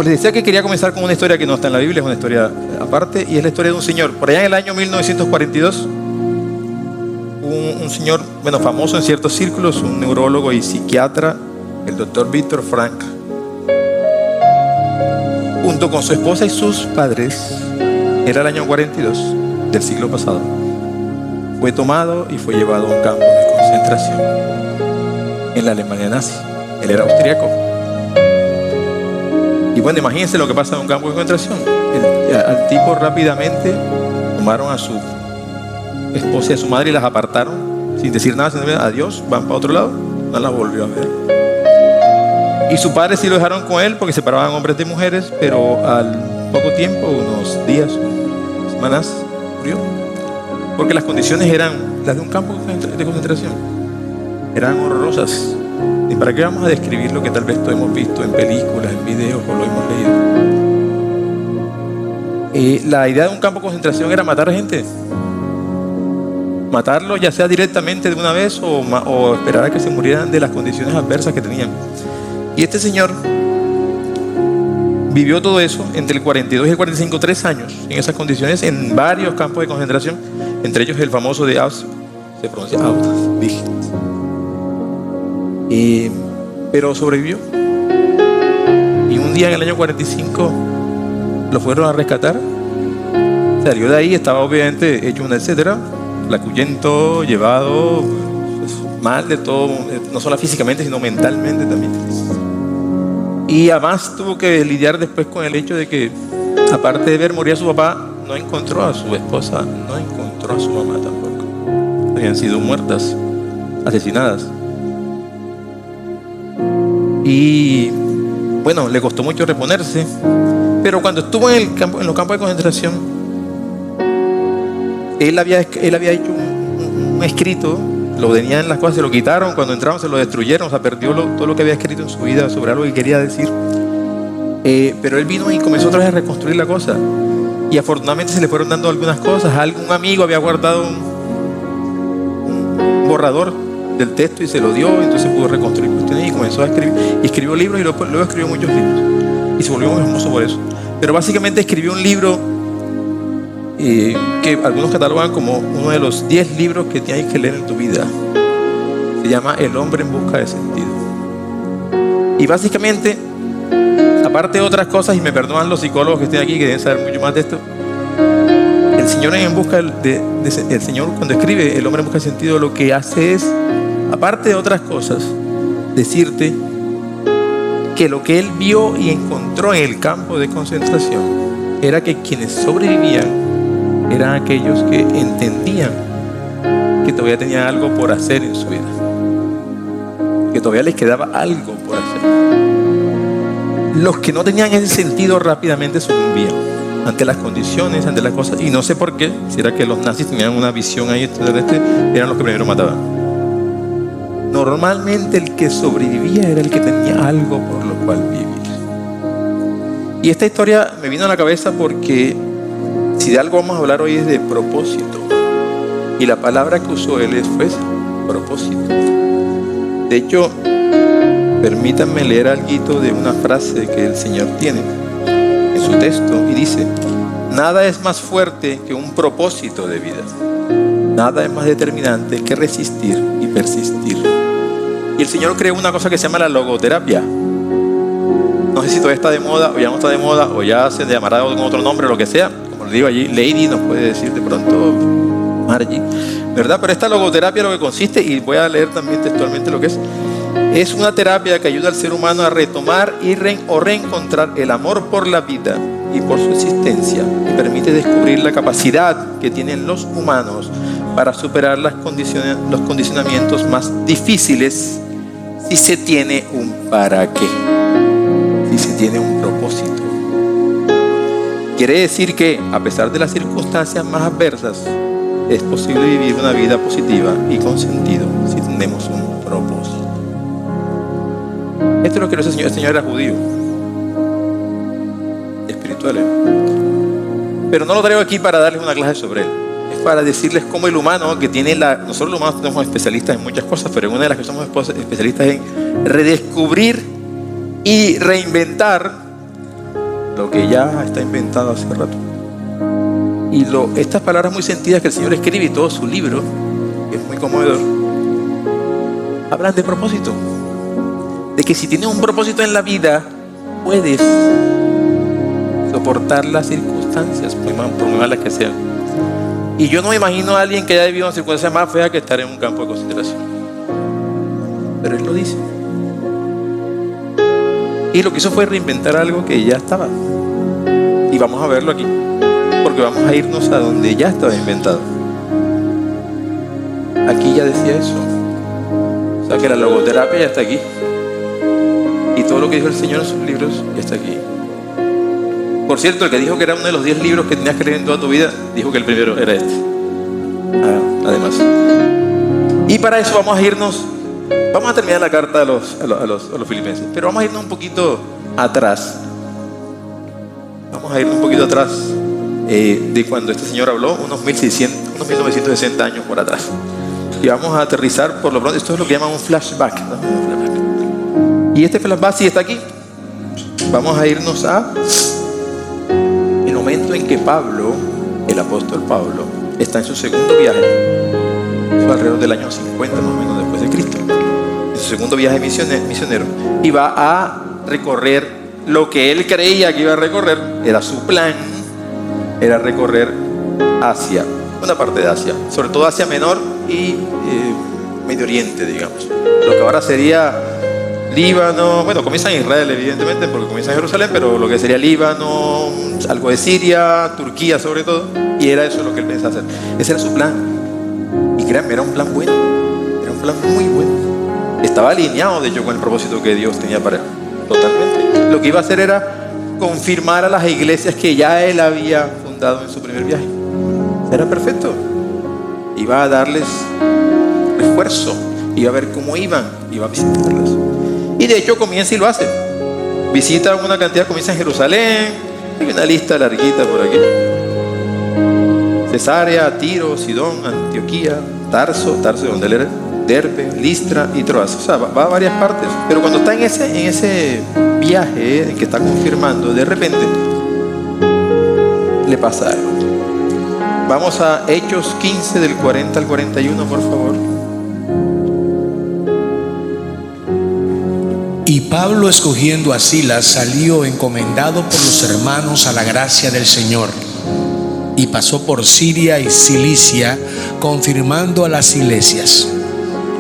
Pues les decía que quería comenzar con una historia que no está en la Biblia, es una historia aparte, y es la historia de un señor. Por allá en el año 1942, un señor, bueno, famoso en ciertos círculos, un neurólogo y psiquiatra, el doctor Víctor Frankl, junto con su esposa y sus padres, era el año 42 del siglo pasado, fue tomado y fue llevado a un campo de concentración en la Alemania nazi. Él era austríaco. Y bueno, imagínense lo que pasa en un campo de concentración. Al tipo rápidamente tomaron a su esposa y a su madre y las apartaron sin decir nada, sin decir adiós, van para otro lado. No las volvió a ver. Y su padre sí lo dejaron con él porque separaban hombres de mujeres, pero al poco tiempo, unos días, semanas, murió. Porque las condiciones eran las de un campo de concentración. Eran horrorosas. ¿Y para qué vamos a describir lo que tal vez todos hemos visto en películas, en videos o lo hemos leído? La idea de un campo de concentración era matar a gente. Matarlo ya sea directamente de una vez o esperar a que se murieran de las condiciones adversas que tenían. Y este señor vivió todo eso entre el 42 y el 45, 3 años en esas condiciones en varios campos de concentración, entre ellos el famoso de Auschwitz, se pronuncia Auschwitz. Pero sobrevivió. Y un día en el año 45 lo fueron a rescatar. Salió de ahí, estaba obviamente hecho un etcétera, flacuyento, llevado pues, mal de todo, no solo físicamente sino mentalmente también. Y además tuvo que lidiar después con el hecho de que, aparte de ver morir a su papá, no encontró a su esposa, no encontró a su mamá tampoco. Habían sido muertas, asesinadas. Y bueno, le costó mucho reponerse, pero cuando estuvo en los campos de concentración, él había hecho un escrito, lo tenían en las cosas, se lo quitaron, cuando entraron se lo destruyeron, o sea, perdió todo lo que había escrito en su vida sobre algo que quería decir. Pero él vino y comenzó otra vez a reconstruir la cosa, y afortunadamente se le fueron dando algunas cosas. Algún amigo había guardado un borrador del texto y se lo dio, entonces pudo reconstruir cuestiones y comenzó a escribir, y escribió libros y luego escribió muchos libros y se volvió muy famoso por eso. Pero básicamente escribió un libro que algunos catalogan como uno de los 10 libros que tienes que leer en tu vida. Se llama El hombre en busca de sentido. Y básicamente, aparte de otras cosas, y me perdonan los psicólogos que estén aquí que deben saber mucho más de esto, el Señor el Señor cuando escribe El hombre en busca de sentido, lo que hace es, aparte de otras cosas, decirte que lo que él vio y encontró en el campo de concentración era que quienes sobrevivían eran aquellos que entendían que todavía tenían algo por hacer en su vida, que todavía les quedaba algo por hacer. Los que no tenían ese sentido rápidamente sucumbían ante las condiciones, ante las cosas, y no sé por qué, si era que los nazis tenían una visión ahí, eran los que primero mataban. Normalmente el que sobrevivía era el que tenía algo por lo cual vivir. Y esta historia me vino a la cabeza porque si de algo vamos a hablar hoy es de propósito. Y la palabra que usó él fue esa, propósito. De hecho, permítanme leer algo de una frase que el Señor tiene en su texto y dice: nada es más fuerte que un propósito de vida. Nada es más determinante que resistir y persistir. Y el Señor creó una cosa que se llama la logoterapia. No sé si todavía está de moda o ya no está de moda o ya se llamará con otro nombre o lo que sea. Como le digo allí, Lady nos puede decir de pronto, Margie, ¿verdad? Pero esta logoterapia lo que consiste, y voy a leer también textualmente lo que es una terapia que ayuda al ser humano a retomar o reencontrar el amor por la vida y por su existencia, y permite descubrir la capacidad que tienen los humanos para superar los condicionamientos más difíciles si se tiene un para qué, si se tiene un propósito. Quiere decir que, a pesar de las circunstancias más adversas, es posible vivir una vida positiva y con sentido si tenemos un propósito. Esto es lo que el Señor. El Señor era judío, espiritual, pero no lo traigo aquí para darles una clase sobre él. Es para decirles cómo el humano que tiene nosotros los humanos somos especialistas en muchas cosas, pero una de las que somos especialistas en redescubrir y reinventar lo que ya está inventado hace rato. Y estas palabras muy sentidas que el Señor escribe y todo su libro, que es muy conmovedor, hablan de propósito. De que si tienes un propósito en la vida, puedes soportar las circunstancias, por muy malas que sean. Y yo no me imagino a alguien que haya vivido una circunstancia más fea que estar en un campo de concentración. Pero Él lo dice. Y lo que hizo fue reinventar algo que ya estaba. Y vamos a verlo aquí, porque vamos a irnos a donde ya estaba inventado. Aquí ya decía eso. O sea que la logoterapia ya está aquí. Y todo lo que dijo el Señor en sus libros ya está aquí. Por cierto, el que dijo que era uno de los 10 libros que tenías que leer en toda tu vida, dijo que el primero era este. Además. Y para eso vamos a irnos, vamos a terminar la carta a los filipenses, pero vamos a irnos un poquito atrás. Vamos a irnos un poquito atrás de cuando este señor habló, unos 1960 años por atrás. Y vamos a aterrizar por lo pronto. Esto es lo que llaman un flashback, ¿no? Y este flashback sí está aquí. Vamos a irnos a el momento en que Pablo, el apóstol Pablo, está en su segundo viaje. Eso alrededor del año 50 más o menos después de Cristo. En su segundo viaje misionero. Y va a recorrer lo que él creía que iba a recorrer. Era su plan. Era recorrer Asia. Una parte de Asia. Sobre todo Asia Menor y Medio Oriente, digamos. Lo que ahora sería Líbano, bueno, comienza en Israel evidentemente porque comienza en Jerusalén, pero lo que sería Líbano, algo de Siria, Turquía sobre todo, y era eso lo que él pensaba hacer. Ese era su plan. Y créanme, era un plan bueno, era un plan muy bueno. Estaba alineado de hecho con el propósito que Dios tenía para él, totalmente. Lo que iba a hacer era confirmar a las iglesias que ya él había fundado en su primer viaje. Era perfecto. Iba a darles refuerzo, iba a ver cómo iban, iba a visitarlas. Y de hecho comienza y lo hace. Visita una cantidad, comienza en Jerusalén. Hay una lista larguita por aquí. Cesarea, Tiro, Sidón, Antioquía, Tarso donde él era, Derbe, Listra y Troas. O sea, va a varias partes. Pero cuando está en ese viaje en que está confirmando, de repente le pasa algo. Vamos a Hechos 15 del 40 al 41, por favor. Y Pablo, escogiendo a Silas, salió encomendado por los hermanos a la gracia del Señor, y pasó por Siria y Cilicia, confirmando a las iglesias.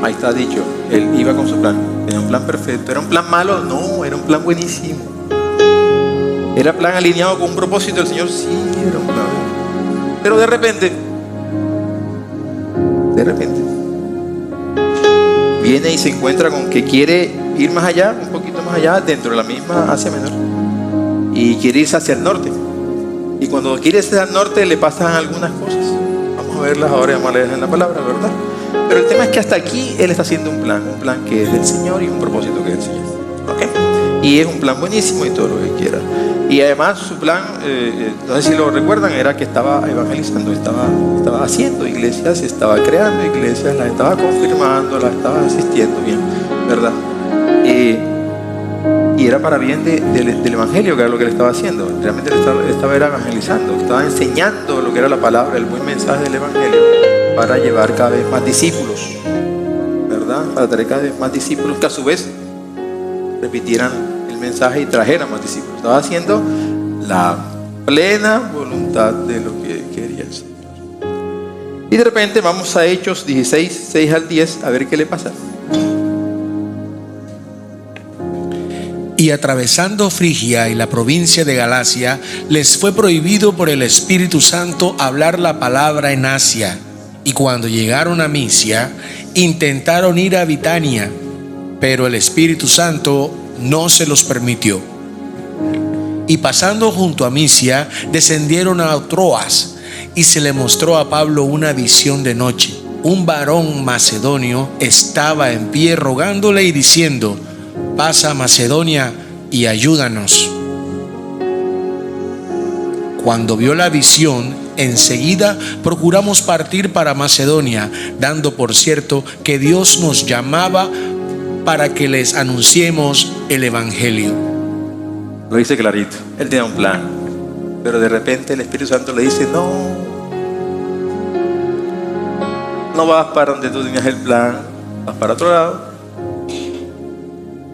Ahí está dicho, él iba con su plan. Era un plan perfecto. ¿Era un plan malo? No, era un plan buenísimo. ¿Era plan alineado con un propósito del Señor? Sí, era un plan. Pero de repente viene y se encuentra con que quiere ir más allá, un poquito más allá, dentro de la misma Asia Menor, y quiere irse hacia el norte. Y cuando quiere irse al norte le pasan algunas cosas. Vamos a verlas ahora y vamos a leerlas en la palabra, ¿verdad? Pero el tema es que hasta aquí él está haciendo un plan que es del Señor y un propósito que es del Señor. ¿Okay? Y es un plan buenísimo y todo lo que quiera. Y además su plan, no sé si lo recuerdan, era que estaba evangelizando, estaba haciendo iglesias, estaba creando iglesias, las estaba confirmando, las estaba asistiendo bien, ¿verdad? Y era para bien del evangelio, que era lo que él estaba haciendo. Realmente él estaba evangelizando, estaba enseñando lo que era la palabra, el buen mensaje del evangelio, para llevar cada vez más discípulos, ¿verdad? Para traer cada vez más discípulos que a su vez repitieran el mensaje y trajeran más discípulos. Estaba haciendo la plena voluntad de lo que quería el Señor. Y de repente vamos a Hechos 16, 6 al 10, a ver qué le pasa. Y atravesando Frigia y la provincia de Galacia, les fue prohibido por el Espíritu Santo hablar la palabra en Asia. Y cuando llegaron a Misia, intentaron ir a Bitania, pero el Espíritu Santo no se los permitió. Y pasando junto a Misia, descendieron a Troas, y se le mostró a Pablo una visión de noche. Un varón macedonio estaba en pie rogándole y diciendo: pasa a Macedonia y ayúdanos. Cuando vio la visión, enseguida procuramos partir para Macedonia, dando por cierto que Dios nos llamaba para que les anunciemos el evangelio. Lo dice clarito. Él tenía un plan. Pero de repente el Espíritu Santo le dice, no vas para donde tú tenías el plan, vas para otro lado.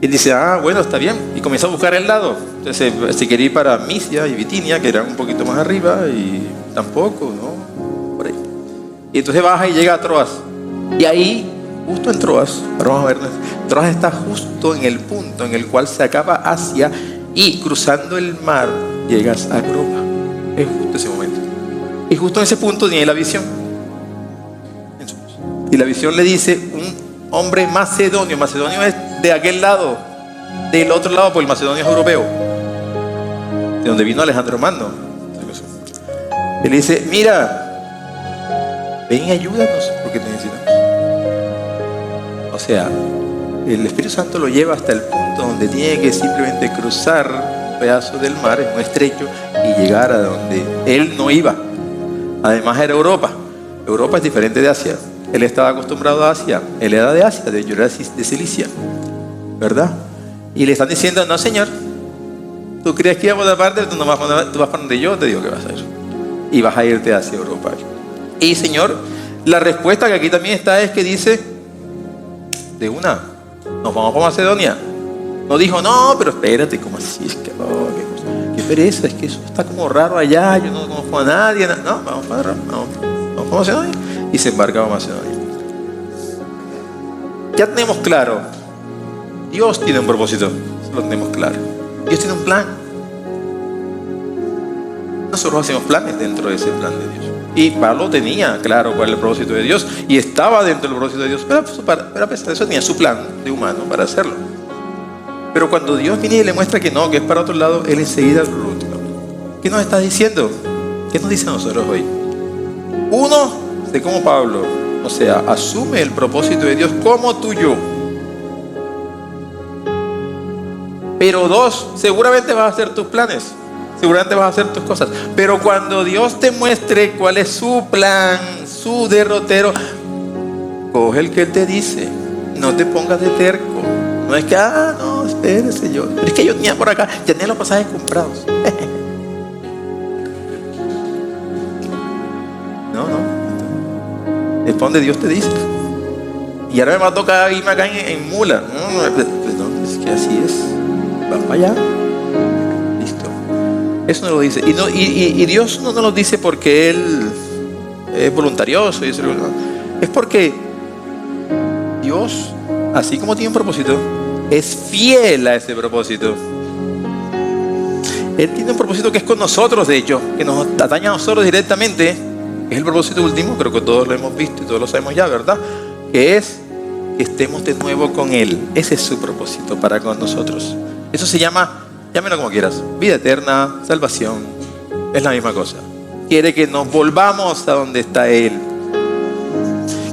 Y él dice, bueno, está bien. Y comienza a buscar el lado. Entonces se quería ir para Misia y Bitinia, que eran un poquito más arriba, y tampoco, ¿no? Por ahí. Y entonces baja y llega a Troas. Y ahí, justo en Troas, vamos a ver, Troas está justo en el punto en el cual se acaba Asia, y cruzando el mar llegas a Europa. Es justo ese momento. Y justo en ese punto tiene la visión. Y la visión le dice, un hombre macedonio. Macedonio es de aquel lado, del otro lado, porque el macedonio es europeo, de donde vino Alejandro Magno. Él le dice, mira, ven y ayúdanos porque te necesitamos. O sea, el Espíritu Santo lo lleva hasta el punto donde tiene que simplemente cruzar un pedazo del mar, en un estrecho, y llegar a donde él no iba. Además era Europa. Europa es diferente de Asia. Él estaba acostumbrado a Asia. Él era de Asia, yo era de Cilicia, ¿verdad? Y le están diciendo, no, señor, tú crees que iba a otra parte, tú vas para donde yo te digo que vas a ir. Y vas a irte hacia Europa. Y Señor, la respuesta que aquí también está es que dice, de una, nos vamos para Macedonia. No dijo, no, pero espérate, ¿cómo así? Es que, qué pereza, es que eso está como raro allá, yo no conozco a nadie. No, vamos para Macedonia. Y se embarca para Macedonia. Ya tenemos claro, Dios tiene un propósito, lo tenemos claro. Dios tiene un plan. Nosotros hacemos planes dentro de ese plan de Dios. Y Pablo tenía claro cuál es el propósito de Dios y estaba dentro del propósito de Dios, pero a pesar de eso tenía su plan de humano para hacerlo. Pero cuando Dios viene y le muestra que no, que es para otro lado, Él enseguida lo último. ¿Qué nos está diciendo? ¿Qué nos dice a nosotros hoy? Uno, de como Pablo, o sea, asume el propósito de Dios como tuyo. Pero dos, seguramente vas a hacer tus planes, seguramente vas a hacer tus cosas. Pero cuando Dios te muestre cuál es su plan, su derrotero, coge el que Él te dice. No te pongas de terco. No es que, no, espérese yo. Pero es que yo tenía por acá, ya tenía los pasajes comprados. No. Es para donde Dios te dice. Y ahora me va a tocar irme acá en mula. No, es que así es. Vas para allá. Listo. Eso nos lo dice. Y Dios no nos lo dice porque Él es voluntarioso. Es porque Dios, así como tiene un propósito, es fiel a ese propósito. Él tiene un propósito que es con nosotros, de hecho, que nos atañe a nosotros directamente. Es el propósito último, creo que todos lo hemos visto y todos lo sabemos ya, ¿verdad? Que es que estemos de nuevo con Él. Ese es su propósito para con nosotros. Eso se llama, llámelo como quieras, vida eterna, salvación. Es la misma cosa. Quiere que nos volvamos a donde está Él.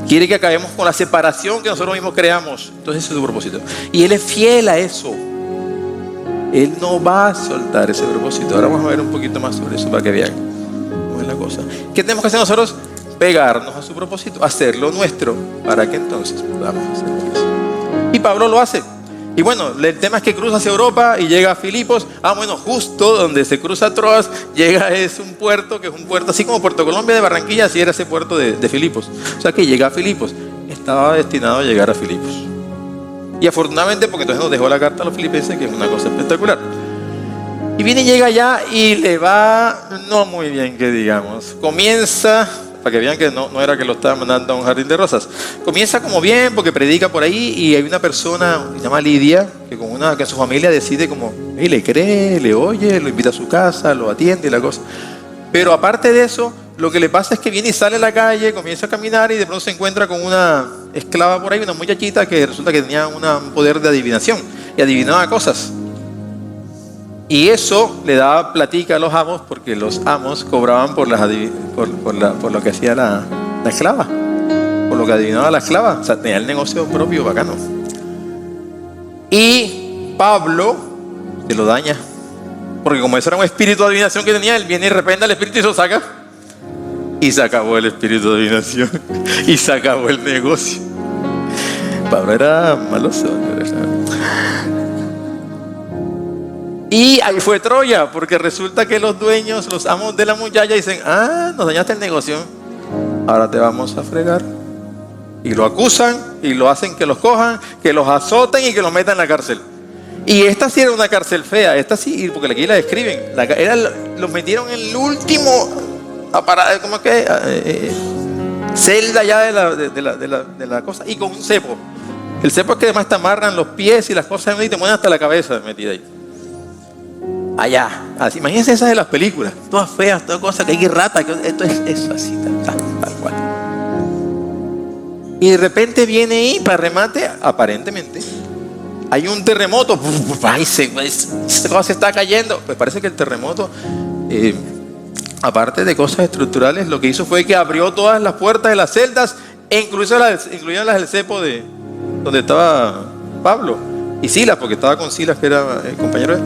Quiere que acabemos con la separación que nosotros mismos creamos. Entonces ese es su propósito. Y Él es fiel a eso. Él no va a soltar ese propósito. Ahora vamos a ver un poquito más sobre eso para que vean cómo es la cosa. ¿Qué tenemos que hacer nosotros? Pegarnos a su propósito, hacerlo nuestro, para que entonces podamos hacerlo eso. Y Pablo lo hace. Y bueno, el tema es que cruza hacia Europa y llega a Filipos. Bueno, justo donde se cruza Troas, llega es un puerto, que es un puerto así como Puerto Colombia de Barranquilla, así era ese puerto de Filipos. O sea que llega a Filipos. Estaba destinado a llegar a Filipos. Y afortunadamente, porque entonces nos dejó la carta a los filipenses, que es una cosa espectacular. Y viene y llega allá y le va no muy bien, que digamos. Comienza, para que vean que no era que lo estaba mandando a un jardín de rosas. Comienza como bien, porque predica por ahí, y hay una persona que se llama Lidia, que su familia decide como, le cree, le oye, lo invita a su casa, lo atiende y la cosa. Pero aparte de eso, lo que le pasa es que viene y sale a la calle, comienza a caminar y de pronto se encuentra con una esclava por ahí, una muchachita que resulta que tenía un poder de adivinación y adivinaba cosas. Y eso le daba platica a los amos, porque los amos cobraban por lo que hacía la esclava, por lo que adivinaba la esclava. O sea, tenía el negocio propio bacano. Y Pablo se lo daña, porque como eso era un espíritu de adivinación que tenía, él viene y reprende al espíritu y se lo saca. Y se acabó el espíritu de adivinación. Y se acabó el negocio. Pablo era maloso. Y ahí fue Troya, porque resulta que los dueños, los amos de la muchacha dicen, nos dañaste el negocio, ahora te vamos a fregar. Y lo acusan y lo hacen que los cojan, que los azoten y que los metan en la cárcel. Y esta sí era una cárcel fea, esta sí, porque aquí la describen. Los metieron en el último aparato, ¿cómo que? Celda ya de la cosa, y con un cepo. El cepo es que además te amarran los pies y las cosas y te mueven hasta la cabeza metida ahí. Allá, así, imagínense esas de las películas, todas feas, todas cosas que hay que rata, esto es eso así, tal cual. Y de repente viene ahí, para remate, aparentemente, hay un terremoto, esa cosa se está cayendo. Pues parece que el terremoto, aparte de cosas estructurales, lo que hizo fue que abrió todas las puertas de las celdas, incluyendo las del cepo de donde estaba Pablo y Silas, porque estaba con Silas, que era el compañero de él.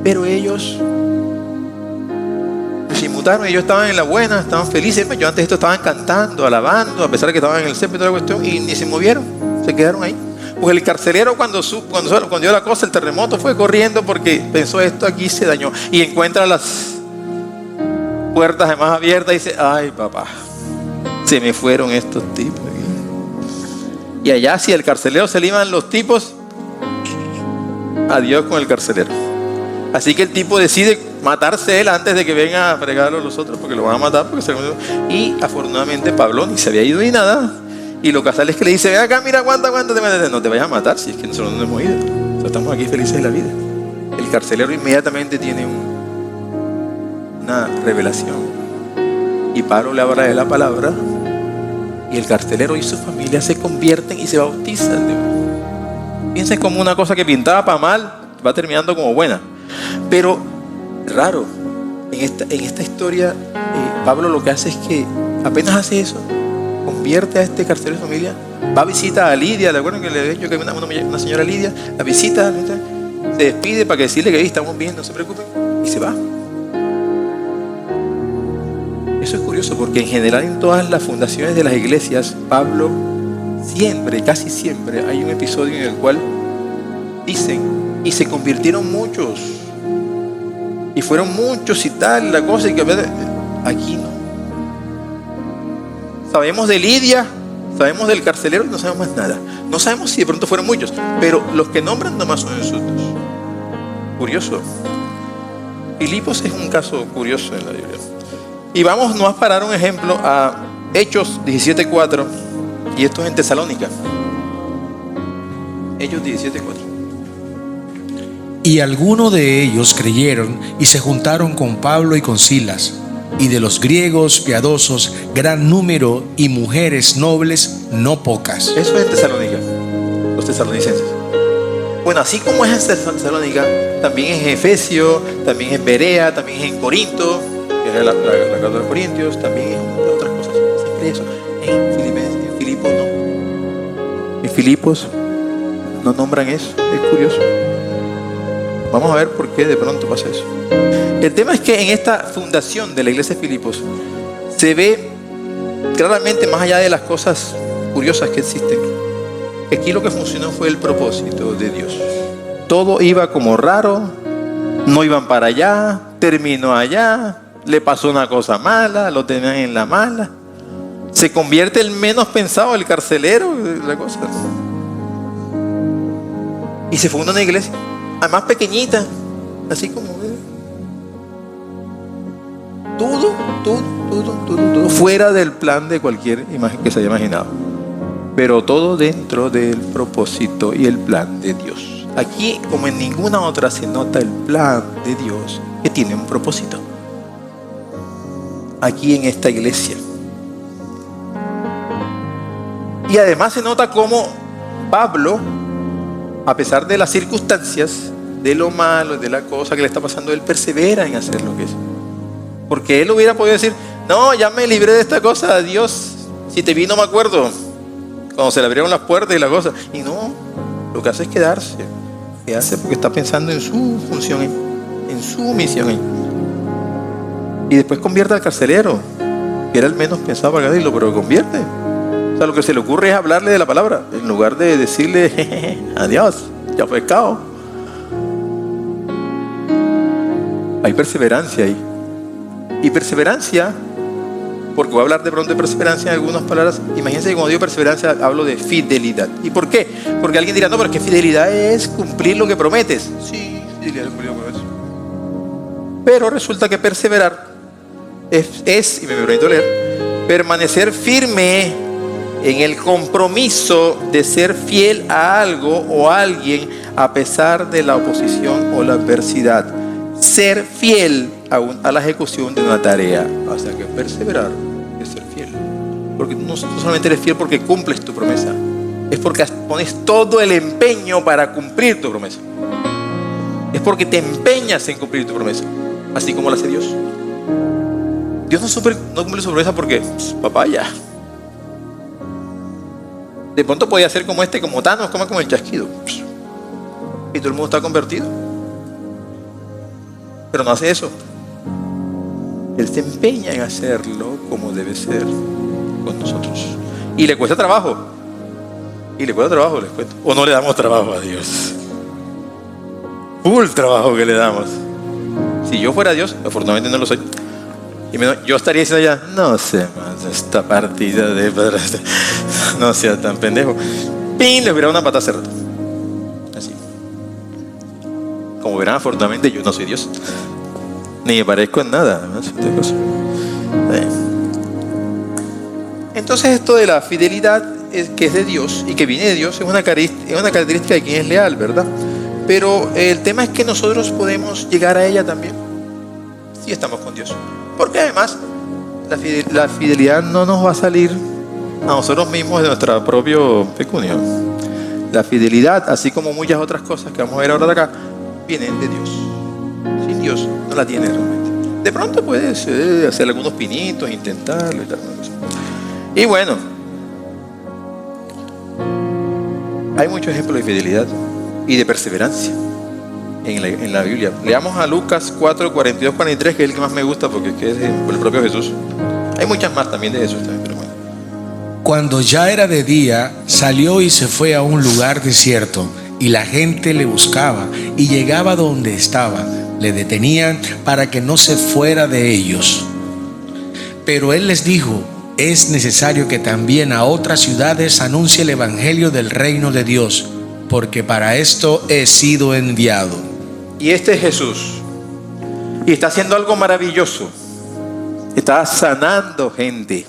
Pero ellos se inmutaron, ellos estaban en la buena, estaban felices. Yo antes de esto estaban cantando, alabando, a pesar de que estaban en el cepo y toda la cuestión, y ni se movieron, se quedaron ahí. Pues el carcelero cuando dio la cosa, el terremoto, fue corriendo porque pensó, esto aquí se dañó, y encuentra las puertas además abiertas y dice, ay papá, se me fueron estos tipos. Y allá, si el carcelero se le iban los tipos, adiós con el carcelero. Así que el tipo decide matarse él antes de que venga a fregarlo los otros, porque lo van a matar. Y afortunadamente Pablo ni se había ido ni nada. Y lo casual es que le dice, ven acá, mira, aguanta, no te vayas a matar, si es que nosotros no nos hemos ido. Nosotros estamos aquí felices de la vida. El carcelero inmediatamente tiene una revelación. Y Pablo le habla de la palabra, y el carcelero y su familia se convierten y se bautizan. Piensen como una cosa que pintaba para mal, va terminando como buena. Pero raro, en esta historia Pablo lo que hace es que apenas hace eso, convierte a este carcelero de familia, va a visitar a Lidia. ¿De acuerdo que le he dicho que una señora Lidia la visita, se despide para que decirle que estamos bien, no se preocupen, y se va? Eso es curioso, porque en general en todas las fundaciones de las iglesias, Pablo casi siempre hay un episodio en el cual dicen, y se convirtieron muchos, y fueron muchos y tal, la cosa, y que aquí no. Sabemos de Lidia, sabemos del carcelero y no sabemos más nada. No sabemos si de pronto fueron muchos, pero los que nombran nomás son esos dos. Curioso. Filipos es un caso curioso en la Biblia. Y vamos a parar un ejemplo a Hechos 17:4, y esto es en Tesalónica. Hechos 17:4. Y algunos de ellos creyeron y se juntaron con Pablo y con Silas, y de los griegos piadosos gran número, y mujeres nobles no pocas. Eso es en Tesalónica, los tesalonicenses. Bueno, así como es en Tesalónica, también es en Efesio, también es en Berea, también es en Corinto, que es la carta de los Corintios, también es en otras cosas. Siempre eso. En Filipos no. En Filipos no nombran eso. Es curioso. Vamos a ver por qué de pronto pasa eso. El tema es que en esta fundación de la iglesia de Filipos se ve claramente, más allá de las cosas curiosas que existen, que aquí lo que funcionó fue el propósito de Dios. Todo iba como raro, no iban para allá, terminó allá, le pasó una cosa mala, lo tenían en la mala. Se convierte el menos pensado, el carcelero, la cosa. Y se funda una iglesia, además pequeñita, así como todo fuera del plan de cualquier imagen que se haya imaginado, pero todo dentro del propósito y el plan de Dios. Aquí, como en ninguna otra, se nota el plan de Dios, que tiene un propósito. Aquí en esta iglesia. Y además se nota cómo Pablo, a pesar de las circunstancias, de lo malo, de la cosa que le está pasando, él persevera en hacer lo que es. Porque él hubiera podido decir, no, ya me libré de esta cosa, Dios, si te vi no me acuerdo, cuando se le abrieron las puertas y la cosa. Y no, lo que hace es quedarse porque está pensando en su función, en su misión. Y después convierte al carcelero, que era el menos pensado para decirlo, pero lo convierte. O sea, lo que se le ocurre es hablarle de la palabra, en lugar de decirle, adiós, ya fue cao. Hay perseverancia ahí. Y perseverancia, porque voy a hablar de pronto de perseverancia en algunas palabras. Imagínense que cuando digo perseverancia hablo de fidelidad. ¿Y por qué? Porque alguien dirá, no, pero es que fidelidad es cumplir lo que prometes. Sí, fidelidad es cumplir lo que prometes. Pero resulta que perseverar es, y me permito leer, permanecer firme en el compromiso de ser fiel a algo o a alguien a pesar de la oposición o la adversidad. Ser fiel a la ejecución de una tarea. O sea que perseverar es ser fiel. Porque no solamente eres fiel porque cumples tu promesa, es porque pones todo el empeño para cumplir tu promesa. Es porque te empeñas en cumplir tu promesa, así como lo hace Dios. Dios no cumple su promesa porque, papá, ya. De pronto podía ser como como Thanos, como el chasquido. Y todo el mundo está convertido. Pero no hace eso. Él se empeña en hacerlo como debe ser con nosotros. Y le cuesta trabajo. Les cuento. O no le damos trabajo a Dios. Full trabajo que le damos. Si yo fuera Dios, afortunadamente no lo soy. Y yo estaría diciendo ya, no sé más, esta partida de no sea tan pendejo. ¡Pin! Le hubiera una pata hace rato. Así. Como verán, afortunadamente yo no soy Dios. Ni me parezco en nada. Entonces esto de la fidelidad que es de Dios y que viene de Dios es una característica de quien es leal, ¿verdad? Pero el tema es que nosotros podemos llegar a ella también si estamos con Dios. Porque además la fidelidad no nos va a salir a nosotros mismos de nuestro propio pecunio. La fidelidad, así como muchas otras cosas que vamos a ver ahora de acá, vienen de Dios. Sin Dios no la tiene realmente. De pronto puedes hacer algunos pinitos, intentarlo y tal. Y bueno, hay muchos ejemplos de fidelidad y de perseverancia en la Biblia. Leamos a Lucas 4, 42, 43, que es el que más me gusta porque es el propio Jesús. Hay muchas más también de Jesús también, pero bueno. Cuando ya era de día, salió y se fue a un lugar desierto, y la gente le buscaba, y llegaba donde estaba. Le detenían para que no se fuera de ellos. Pero él les dijo: es necesario que también a otras ciudades anuncie el evangelio del reino de Dios, porque para esto he sido enviado. Y este es Jesús, y está haciendo algo maravilloso. Está sanando gente,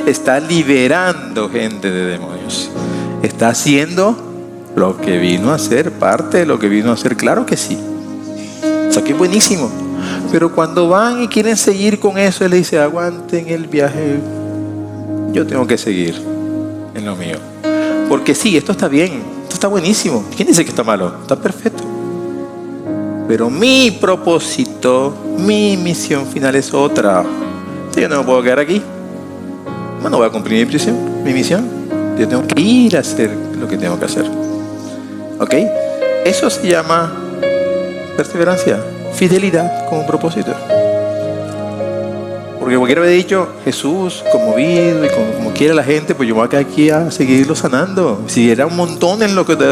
está liberando gente de demonios, está haciendo lo que vino a hacer, parte de lo que vino a hacer, claro que sí. O sea, que es buenísimo. Pero cuando van y quieren seguir con eso, él le dice: aguanten el viaje, yo tengo que seguir en lo mío. Porque sí, esto está bien, esto está buenísimo. ¿Quién dice que está malo? Está perfecto. Pero mi propósito, mi misión final es otra. Yo no me puedo quedar aquí. No voy a cumplir mi misión. Yo tengo que ir a hacer lo que tengo que hacer. ¿Ok? Eso se llama perseverancia, fidelidad con un propósito. Porque cualquiera hubiera dicho: Jesús, conmovido y como quiera la gente, pues yo voy a quedar aquí a seguirlo sanando. Si era un montón en lo que te...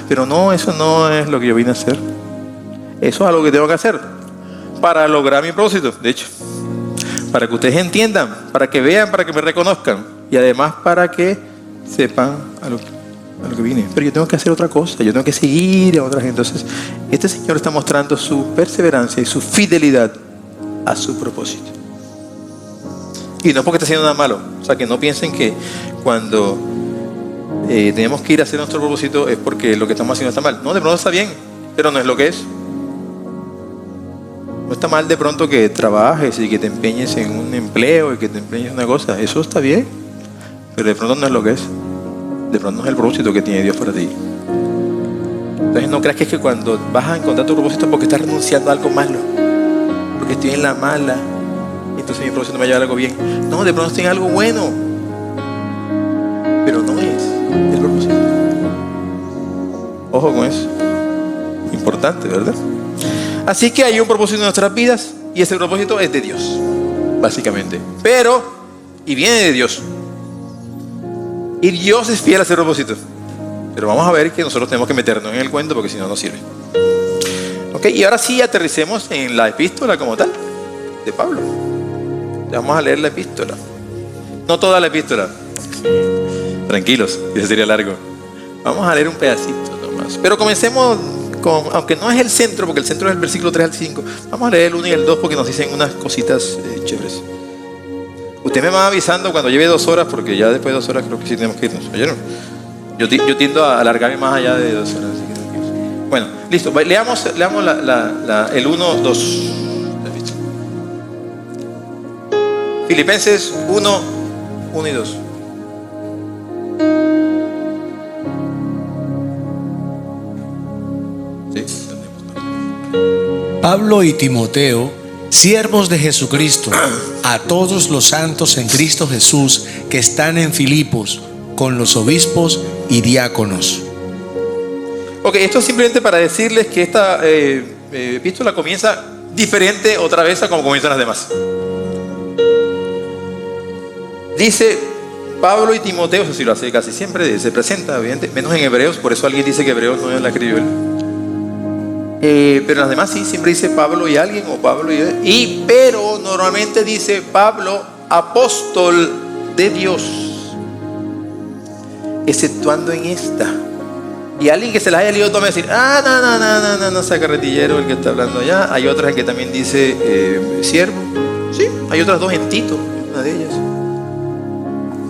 Pero no, eso no es lo que yo vine a hacer. Eso es algo que tengo que hacer para lograr mi propósito. De hecho, para que ustedes entiendan, para que vean, para que me reconozcan y además para que sepan a lo que vine. Pero yo tengo que hacer otra cosa, yo tengo que seguir a otra gente. Entonces, este Señor está mostrando su perseverancia y su fidelidad a su propósito. Y no es porque esté haciendo nada malo. O sea, que no piensen que cuando tenemos que ir a hacer nuestro propósito es porque lo que estamos haciendo está mal. No, de pronto está bien, pero no es lo que es. No está mal de pronto que trabajes y que te empeñes en un empleo y que te empeñes en una cosa. Eso está bien, pero de pronto no es lo que es. De pronto no es el propósito que tiene Dios para ti. Entonces no creas que es que cuando vas a encontrar tu propósito porque estás renunciando a algo malo, porque estoy en la mala, entonces mi propósito me va a llevar a algo bien. No, de pronto estoy en algo bueno, pero no es el propósito. Ojo con eso. Importante, ¿verdad? Así que hay un propósito en nuestras vidas y ese propósito es de Dios, básicamente. Y viene de Dios. Y Dios es fiel a ese propósito. Pero vamos a ver que nosotros tenemos que meternos en el cuento porque si no, no sirve. Ok, y ahora sí aterricemos en la epístola como tal, de Pablo. Vamos a leer la epístola. No toda la epístola. Tranquilos, ese sería largo. Vamos a leer un pedacito nomás. Pero comencemos con, aunque no es el centro, porque el centro es el versículo 3 al 5. Vamos a leer el 1 y el 2 porque nos dicen unas cositas chéveres. Usted me va avisando cuando lleve 2 horas, porque ya después de 2 horas creo que sí tenemos que irnos. ¿Oyeron? Yo tiendo a alargarme más allá de 2 horas. Así que bueno, listo. Leamos el 1, 2. Filipenses 1, 1 y 2. Sí. Pablo y Timoteo, siervos de Jesucristo, a todos los santos en Cristo Jesús que están en Filipos, con los obispos y diáconos. Ok, esto es simplemente para decirles que esta epístola comienza diferente otra vez a como comienzan las demás. Dice Pablo y Timoteo, eso sí lo hace casi siempre, se presenta, evidente, menos en Hebreos, por eso alguien dice que Hebreos no la escribió él. Pero en las demás sí, siempre dice Pablo y alguien, o Pablo pero normalmente dice Pablo, apóstol de Dios, exceptuando en esta. Y alguien que se las haya leído todo va a decir, no, sacarretillero el que está hablando allá. Hay otras en que también dice siervo, sí, hay otras 2 en Tito, una de ellas.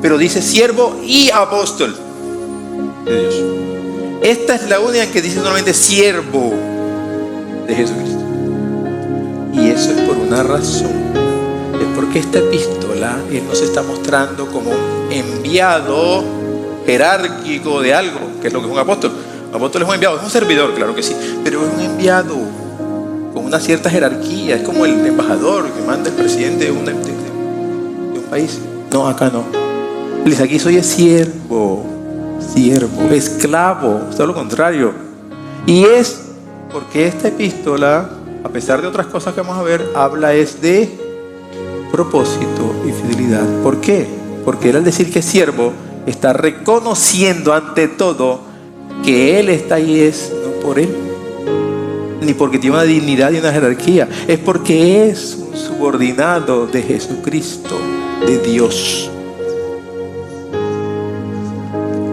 Pero dice siervo y apóstol de Dios. Esta es la única en que dice solamente siervo de Jesucristo. Y eso es por una razón. Es porque esta epístola Él nos está mostrando como un enviado jerárquico de algo, que es lo que es un apóstol. Un apóstol es un enviado, es un servidor, claro que sí, pero es un enviado con una cierta jerarquía. Es como el embajador que manda el presidente de un país. No, acá no. Él dice, aquí soy siervo, esclavo, todo lo contrario. Y es porque esta epístola, a pesar de otras cosas que vamos a ver, habla es de propósito y fidelidad. ¿Por qué? Porque él al decir que es siervo, está reconociendo ante todo que él está ahí es no por él, ni porque tiene una dignidad y una jerarquía, es porque es un subordinado de Jesucristo, de Dios.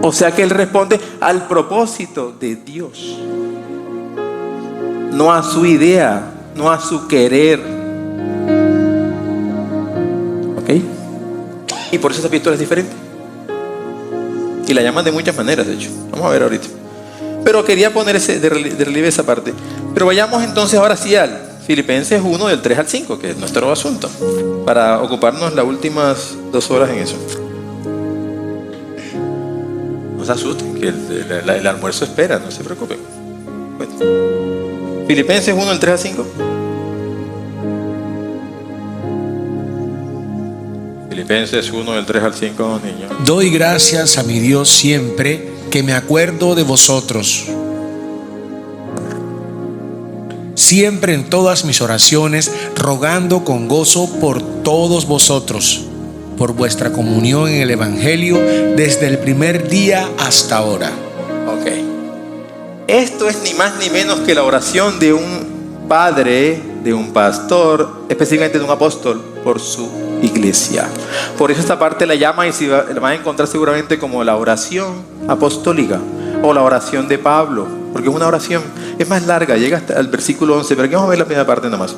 O sea que él responde al propósito de Dios, no a su idea, no a su querer. ¿Ok? Y por eso esta epístola es diferente. Y la llaman de muchas maneras, de hecho. Vamos a ver ahorita. Pero quería poner de relieve esa parte. Pero vayamos entonces ahora sí al Filipenses 1, del 3 al 5, que es nuestro asunto, para ocuparnos las últimas 2 horas en eso. No se asusten, que el almuerzo espera, no se preocupen. Bueno. Filipenses 1, del 3 al 5. Filipenses 1, del 3 al 5, niños. Doy gracias a mi Dios siempre que me acuerdo de vosotros. Siempre en todas mis oraciones, rogando con gozo por todos vosotros, por vuestra comunión en el Evangelio desde el primer día hasta ahora. Ok. Esto es ni más ni menos que la oración de un padre, de un pastor, específicamente de un apóstol, por su iglesia. Por eso esta parte la llama y la van a encontrar seguramente como la oración apostólica o la oración de Pablo, porque es una oración, es más larga, llega hasta el versículo 11, pero aquí vamos a ver la primera parte nomás.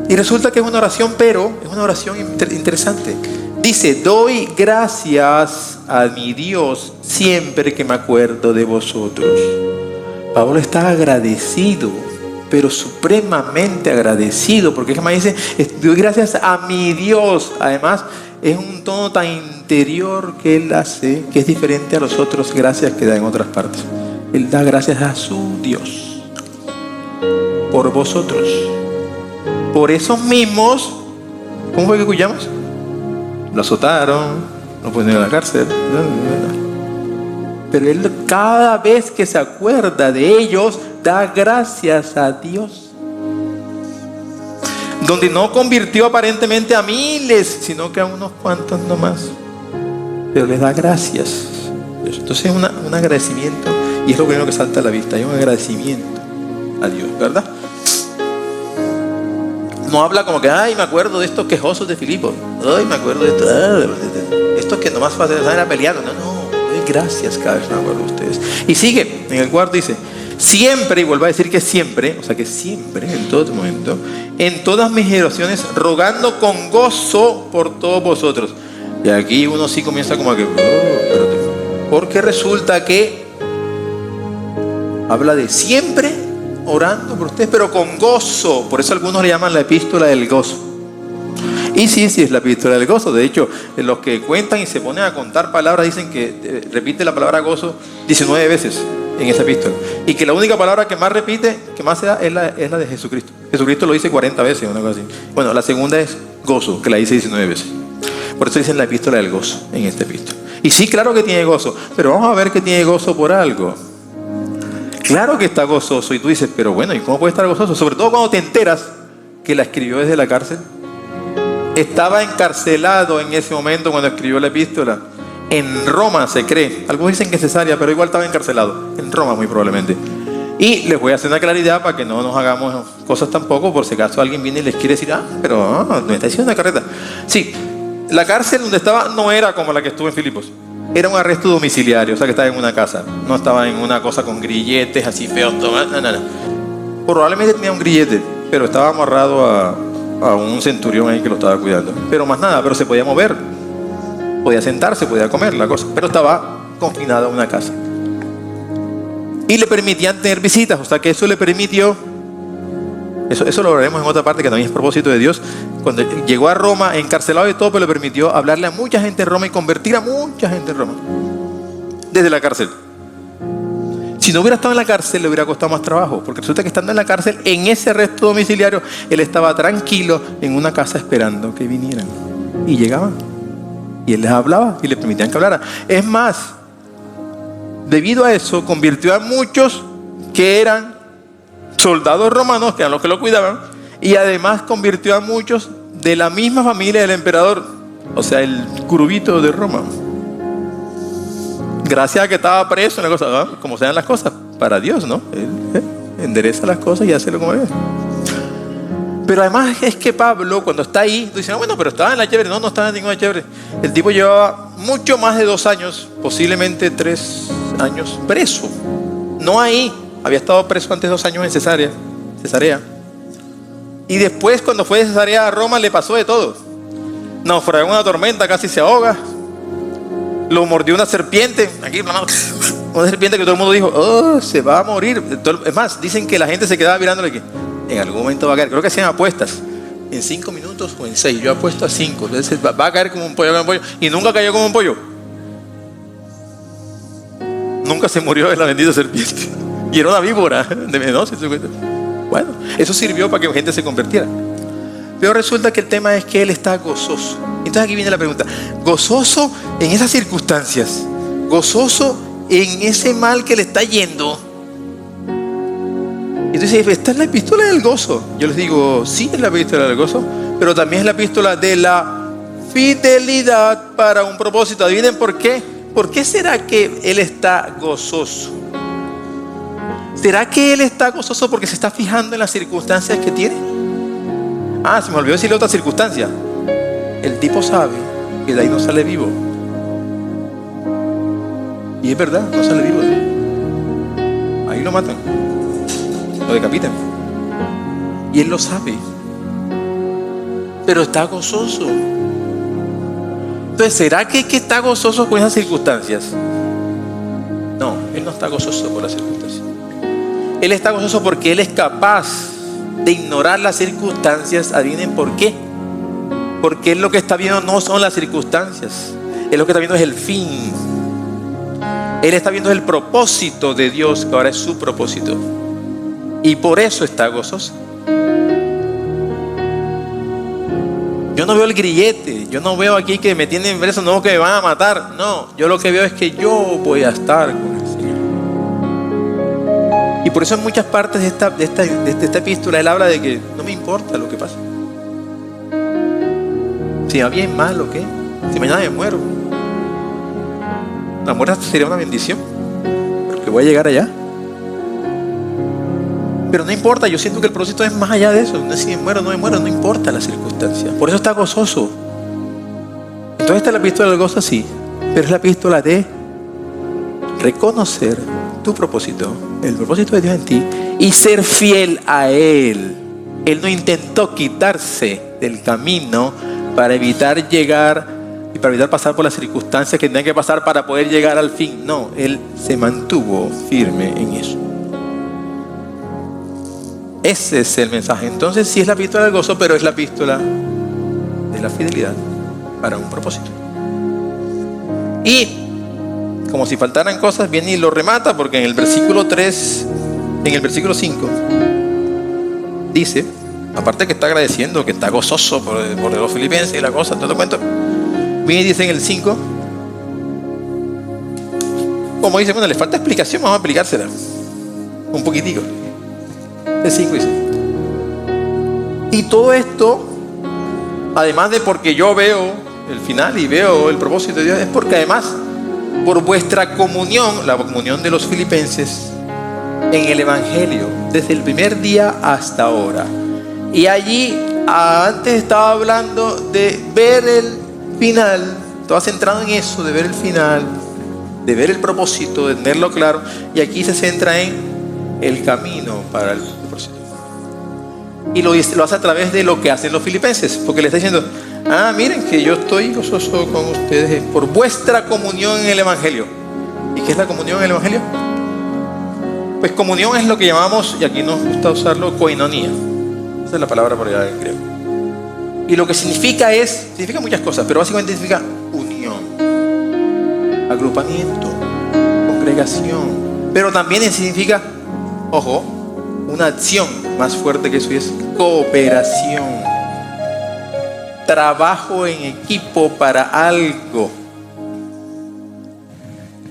Y resulta que es una oración, pero es una oración interesante. Dice, doy gracias a mi Dios siempre que me acuerdo de vosotros. Pablo está agradecido, pero supremamente agradecido, porque es más, dice, doy gracias a mi Dios. Además, es un tono tan interior que él hace, que es diferente a los otros gracias que da en otras partes. Él da gracias a su Dios por vosotros, por esos mismos. ¿Cómo fue que escuchamos? Lo azotaron, lo pusieron en la cárcel. Pero él cada vez que se acuerda de ellos, da gracias a Dios. Donde no convirtió aparentemente a miles, sino que a unos cuantos nomás. Pero les da gracias. Entonces es un agradecimiento. Y es lo primero que salta a la vista. Hay un agradecimiento a Dios, ¿verdad? No habla como que, ay, me acuerdo de estos quejosos de Filipos. Ay, me acuerdo de esto. Estos que nomás pasan a peleando. No, doy gracias cada vez me acuerdo de ustedes. Y sigue, en el 4 dice, siempre, y vuelvo a decir que siempre, o sea que siempre, en todo momento, en todas mis oraciones, rogando con gozo por todos vosotros. Y aquí uno sí comienza como que, espérate. Porque resulta que habla de siempre orando por ustedes, pero con gozo. Por eso algunos le llaman la epístola del gozo. Y sí, es la epístola del gozo. De hecho, los que cuentan y se ponen a contar palabras dicen que repite la palabra gozo 19 veces en esa epístola. Y que la única palabra que más repite, que más se da, es la de Jesucristo. Jesucristo lo dice 40 veces, una cosa así. Bueno, la segunda es gozo, que la dice 19 veces. Por eso dicen la epístola del gozo en esta epístola. Y sí, claro que tiene gozo, pero vamos a ver que tiene gozo por algo. Claro que está gozoso y tú dices, pero bueno, ¿y cómo puede estar gozoso? Sobre todo cuando te enteras que la escribió desde la cárcel. Estaba encarcelado en ese momento cuando escribió la epístola. En Roma se cree. Algunos dicen que Cesarea, pero igual estaba encarcelado. En Roma muy probablemente. Y les voy a hacer una claridad para que no nos hagamos cosas tampoco, por si acaso alguien viene y les quiere decir, pero me está diciendo una carreta. Sí, la cárcel donde estaba no era como la que estuvo en Filipos. Era un arresto domiciliario, o sea que estaba en una casa. No estaba en una cosa con grilletes así feos. No. Probablemente tenía un grillete, pero estaba amarrado a un centurión ahí que lo estaba cuidando. Pero más nada, pero se podía mover. Podía sentarse, podía comer la cosa. Pero estaba confinado a una casa. Y le permitían tener visitas, o sea que eso le permitió. Eso lo veremos en otra parte que también es propósito de Dios. Cuando llegó a Roma, encarcelado y todo, pero le permitió hablarle a mucha gente en Roma y convertir a mucha gente en Roma. Desde la cárcel. Si no hubiera estado en la cárcel, le hubiera costado más trabajo. Porque resulta que estando en la cárcel, en ese arresto domiciliario, él estaba tranquilo en una casa esperando que vinieran. Y llegaban. Y él les hablaba y le permitían que hablara. Es más, debido a eso, convirtió a muchos que eran soldados romanos, que eran los que lo cuidaban, y además convirtió a muchos de la misma familia del emperador, o sea, el curubito de Roma. Gracias a que estaba preso, una cosa, ¿no? Como sean las cosas, para Dios, ¿no? Él endereza las cosas y hace lo como es. Pero además es que Pablo, cuando está ahí, tú dices, bueno, pero estaba en la chévere. No estaba en ninguna chévere. El tipo llevaba mucho más de 2 años, posiblemente 3 años preso. No ahí. Había estado preso antes 2 años en Cesarea. Y después, cuando fue de Cesarea a Roma, le pasó de todo. Naufragó en una tormenta, casi se ahoga. Lo mordió una serpiente. Aquí, una serpiente que todo el mundo dijo, se va a morir. Es más, dicen que la gente se quedaba mirándole que en algún momento va a caer. Creo que hacían apuestas. En 5 minutos o en 6. Yo apuesto a 5. Entonces va a caer como un pollo. Y nunca cayó como un pollo. Nunca se murió de la bendita serpiente. Y era una víbora de venenosa. Bueno, eso sirvió para que gente se convirtiera. Pero resulta que el tema es que él está gozoso. Entonces aquí viene la pregunta. ¿Gozoso en esas circunstancias? ¿Gozoso en ese mal que le está yendo? Entonces, ¿esta es la epístola del gozo? Yo les digo, sí es la epístola del gozo, pero también es la epístola de la fidelidad para un propósito. ¿Adivinen por qué? ¿Por qué será que él está gozoso? ¿Será que él está gozoso porque se está fijando en las circunstancias que tiene? Se me olvidó decirle otra circunstancia. El tipo sabe que de ahí no sale vivo. Y es verdad, no sale vivo. Ahí lo matan. Lo decapitan. Y él lo sabe. Pero está gozoso. Entonces, ¿será que está gozoso con esas circunstancias? No, él no está gozoso por las circunstancias. Él está gozoso porque él es capaz de ignorar las circunstancias. Adivinen por qué. Porque él lo que está viendo no son las circunstancias. Él lo que está viendo es el fin. Él está viendo el propósito de Dios, que ahora es su propósito. Y por eso está gozoso. Yo no veo el grillete. Yo no veo aquí que me tienen preso, no que me van a matar. No, yo lo que veo es que yo voy a estar con el Señor. Y por eso en muchas partes de esta epístola él habla de que no me importa lo que pasa. Si va bien, mal o qué. Si mañana me muero. La muerte sería una bendición. Porque voy a llegar allá. Pero no importa, yo siento que el propósito es más allá de eso. No es si me muero, no importa la circunstancia. Por eso está gozoso. Entonces esta es la epístola del gozo, sí, pero es la epístola de reconocer tu propósito, el propósito de Dios en ti, y ser fiel a Él. Él no intentó quitarse del camino para evitar llegar y para evitar pasar por las circunstancias que tenían que pasar para poder llegar al fin. No, Él se mantuvo firme en eso. Ese es el mensaje. Entonces sí es la epístola del gozo, pero es la epístola de la fidelidad para un propósito. Y como si faltaran cosas, viene y lo remata, porque en el versículo 3, en el versículo 5 dice, aparte que está agradeciendo, que está gozoso por los filipenses y la cosa, todo el cuento, viene y dice en el 5, como dice, bueno, le falta explicación, vamos a explicársela un poquitico. El 5 dice, y todo esto, además de porque yo veo el final y veo el propósito de Dios, es porque además por vuestra comunión, la comunión de los filipenses en el Evangelio, desde el primer día hasta ahora. Y allí antes estaba hablando de ver el final, estaba centrado en eso, de ver el final, de ver el propósito, de tenerlo claro, y aquí se centra en el camino para el propósito. Y lo hace a través de lo que hacen los filipenses, porque le está diciendo, miren que yo estoy gozoso con ustedes por vuestra comunión en el Evangelio. ¿Y qué es la comunión en el Evangelio? Pues comunión es lo que llamamos, y aquí nos gusta usarlo, koinonía. Esa es la palabra por allá en griego. Y lo que significa muchas cosas, pero básicamente significa unión, agrupamiento, congregación. Pero también significa, ojo, una acción más fuerte que eso, es cooperación. Trabajo en equipo para algo.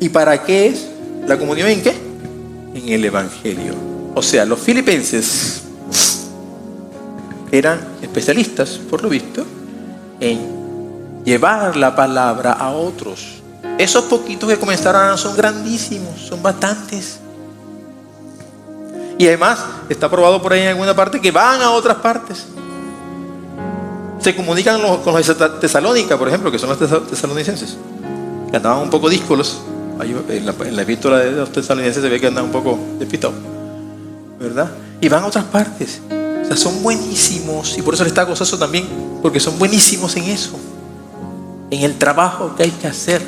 ¿Y para qué es? ¿La comunión en qué? En el Evangelio. O sea, los filipenses eran especialistas, por lo visto, en llevar la palabra a otros. Esos poquitos que comenzaron son grandísimos, son bastantes. Y además, está probado por ahí en alguna parte que van a otras partes. Se comunican con los de Tesalónica, por ejemplo, que son los tesalonicenses, que andaban un poco díscolos. En la epístola de los tesalonicenses se ve que andaban un poco despistados, ¿verdad? Y van a otras partes. O sea, son buenísimos, y por eso les está gozoso también, porque son buenísimos en eso, en el trabajo que hay que hacer.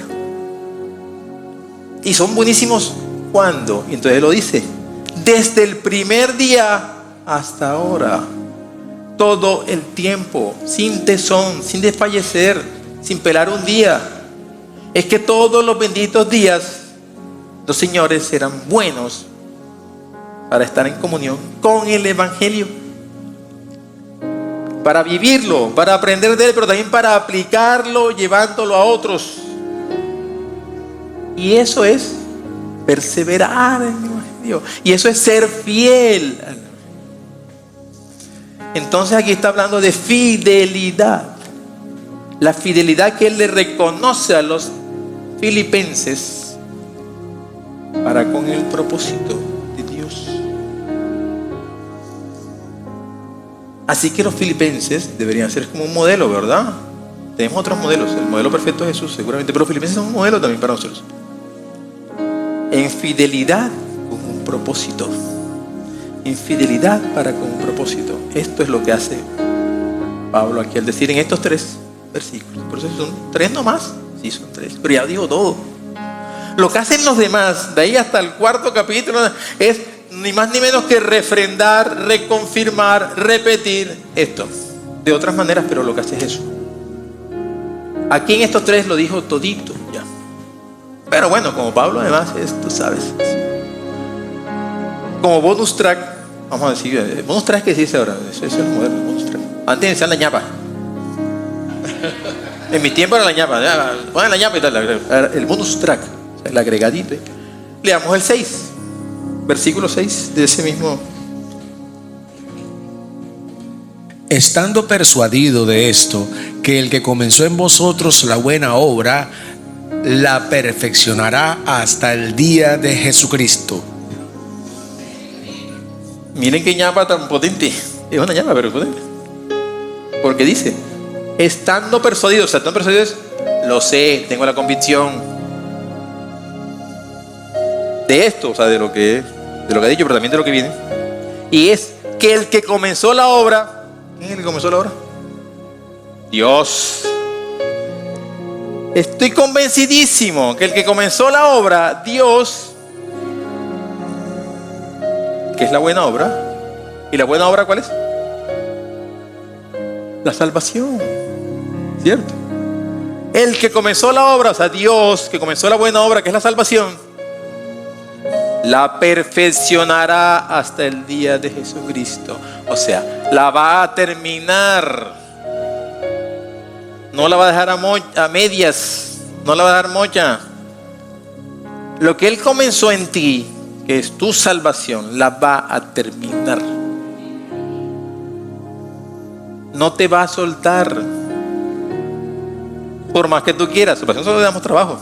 Y son buenísimos ¿cuándo? Y entonces lo dice, desde el primer día hasta ahora. Todo el tiempo, sin tesón, sin desfallecer, sin pelar un día. Es que todos los benditos días los señores eran buenos para estar en comunión con el Evangelio, para vivirlo, para aprender de él, pero también para aplicarlo, llevándolo a otros. Y eso es perseverar en el Evangelio, y eso es ser fiel. Entonces aquí está hablando de fidelidad. La fidelidad que él le reconoce a los filipenses para con el propósito de Dios. Así que los filipenses deberían ser como un modelo, ¿verdad? Tenemos otros modelos. El modelo perfecto es Jesús, seguramente, pero los filipenses son un modelo también para nosotros. En fidelidad con un propósito. Infidelidad para con un propósito. Esto es lo que hace Pablo aquí al decir en estos 3 versículos. Por eso son 3 nomás. Sí, son 3, pero ya digo todo. Lo que hacen los demás, de ahí hasta el 4º capítulo, es ni más ni menos que refrendar, reconfirmar, repetir esto de otras maneras, pero lo que hace es eso. Aquí en estos 3 lo dijo todito ya. Pero bueno, como Pablo además es, tú sabes, como bonus track, vamos a decir, bonus track que se dice ahora, eso es el modelo, bonus track. Antes decían la ñapa. En mi tiempo era la ñapa, ponen la ñapa y tal, el bonus track, el agregadito. Leamos el 6, versículo 6 de ese mismo. Estando persuadido de esto, que el que comenzó en vosotros la buena obra, la perfeccionará hasta el día de Jesucristo. Miren qué ñapa tan potente. Es una ñapa, pero potente. Porque dice, estando persuadidos, o sea, estando persuadidos, lo sé, tengo la convicción de esto, o sea, de lo que ha dicho, pero también de lo que viene. Y es que el que comenzó la obra, ¿quién es el que comenzó la obra? Dios. Estoy convencidísimo que el que comenzó la obra, Dios, que es la buena obra. ¿Y la buena obra cuál es? La salvación, ¿cierto? El que comenzó la obra, o sea, Dios, que comenzó la buena obra, que es la salvación, la perfeccionará hasta el día de Jesucristo. O sea, la va a terminar. No la va a dejar a medias, no la va a dejar mocha. Lo que Él comenzó en ti, que es tu salvación, la va a terminar. No te va a soltar. Por más que tú quieras, salvación solo le damos trabajo.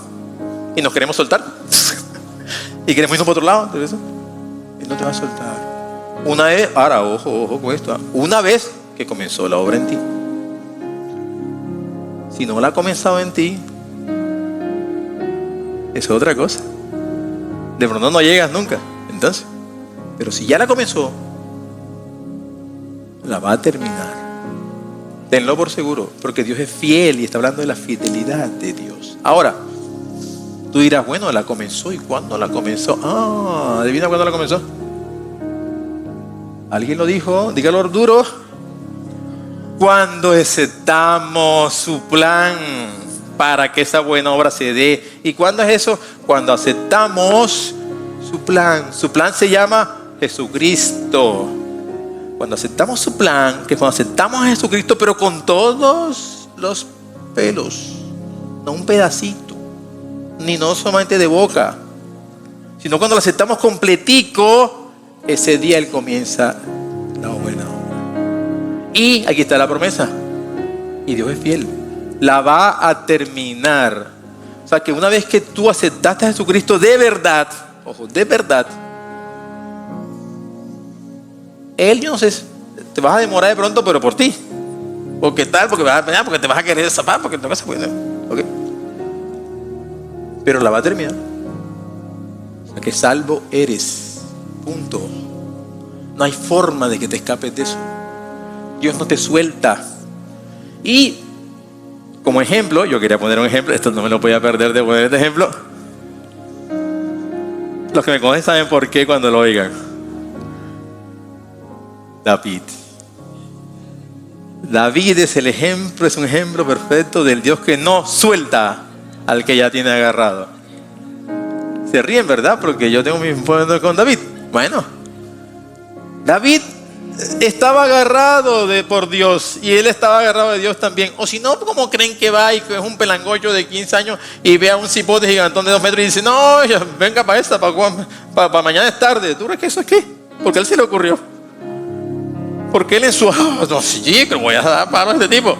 Y nos queremos soltar. Y queremos irnos por otro lado. Él no te va a soltar. Una vez, ahora ojo con esto. Una vez que comenzó la obra en ti. Si no la ha comenzado en ti, es otra cosa. De pronto no llegas nunca. Entonces, pero si ya la comenzó, la va a terminar. Tenlo por seguro, porque Dios es fiel y está hablando de la fidelidad de Dios. Ahora, tú dirás, bueno, la comenzó. ¿Y cuándo la comenzó? Adivina cuándo la comenzó. ¿Alguien lo dijo? Dígalo duro. Cuando aceptamos su plan para que esa buena obra se dé. ¿Y cuándo es eso? Cuando aceptamos su plan. Su plan se llama Jesucristo. Cuando aceptamos su plan, que cuando aceptamos a Jesucristo, pero con todos los pelos, no un pedacito, ni no solamente de boca, sino cuando lo aceptamos completico, ese día Él comienza la buena obra. Y aquí está la promesa. Y Dios es fiel. La va a terminar. O sea que una vez que tú aceptaste a Jesucristo de verdad, ojo, de verdad, Él, yo no sé, te vas a demorar de pronto, pero por ti. Porque tal, porque te vas a querer zapar, porque te vas a cuidar. ¿Okay? Pero la va a terminar. O sea que salvo eres. Punto. No hay forma de que te escapes de eso. Dios no te suelta. Y como ejemplo, yo quería poner un ejemplo. Esto no me lo voy a perder de poner este ejemplo. Los que me conocen saben por qué cuando lo oigan. David es el ejemplo, es un ejemplo perfecto del Dios que no suelta al que ya tiene agarrado. Se ríen, ¿verdad? Porque yo tengo mi encuentro con David. Bueno, David estaba agarrado por Dios y él estaba agarrado de Dios también. O si no, ¿cómo creen que va y que es un pelangollo de 15 años y ve a un cipote gigantón de 2 metros y dice, no, venga para esta, para mañana es tarde? ¿Tú crees que eso es qué? Porque a él se le ocurrió. Porque él en su... no, sí, que voy a dar paro a este tipo.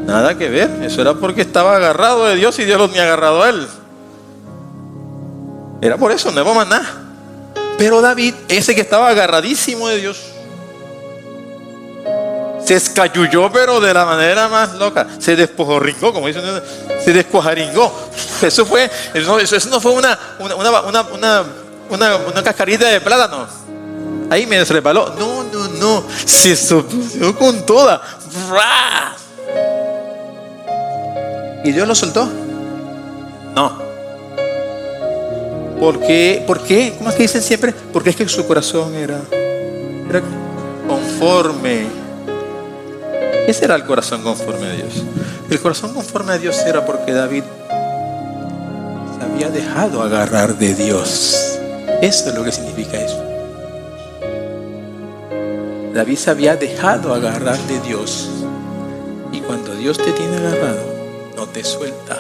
Nada que ver. Eso era porque estaba agarrado de Dios y Dios lo tenía agarrado a él. Era por eso, no era más nada. Pero David, ese que estaba agarradísimo de Dios, se escachulló, pero de la manera más loca. Se despojorringó, como dicen. Se descuajaringó. Eso no fue una cascarita de plátano. Ahí me resbaló. No. Se subió con toda. ¿Y Dios lo soltó? No. ¿Por qué? ¿Cómo es que dicen siempre? Porque es que su corazón era conforme. ¿Qué será el corazón conforme a Dios? El corazón conforme a Dios era porque David se había dejado agarrar de Dios. Eso es lo que significa eso. David se había dejado agarrar de Dios. Y cuando Dios te tiene agarrado, no te suelta.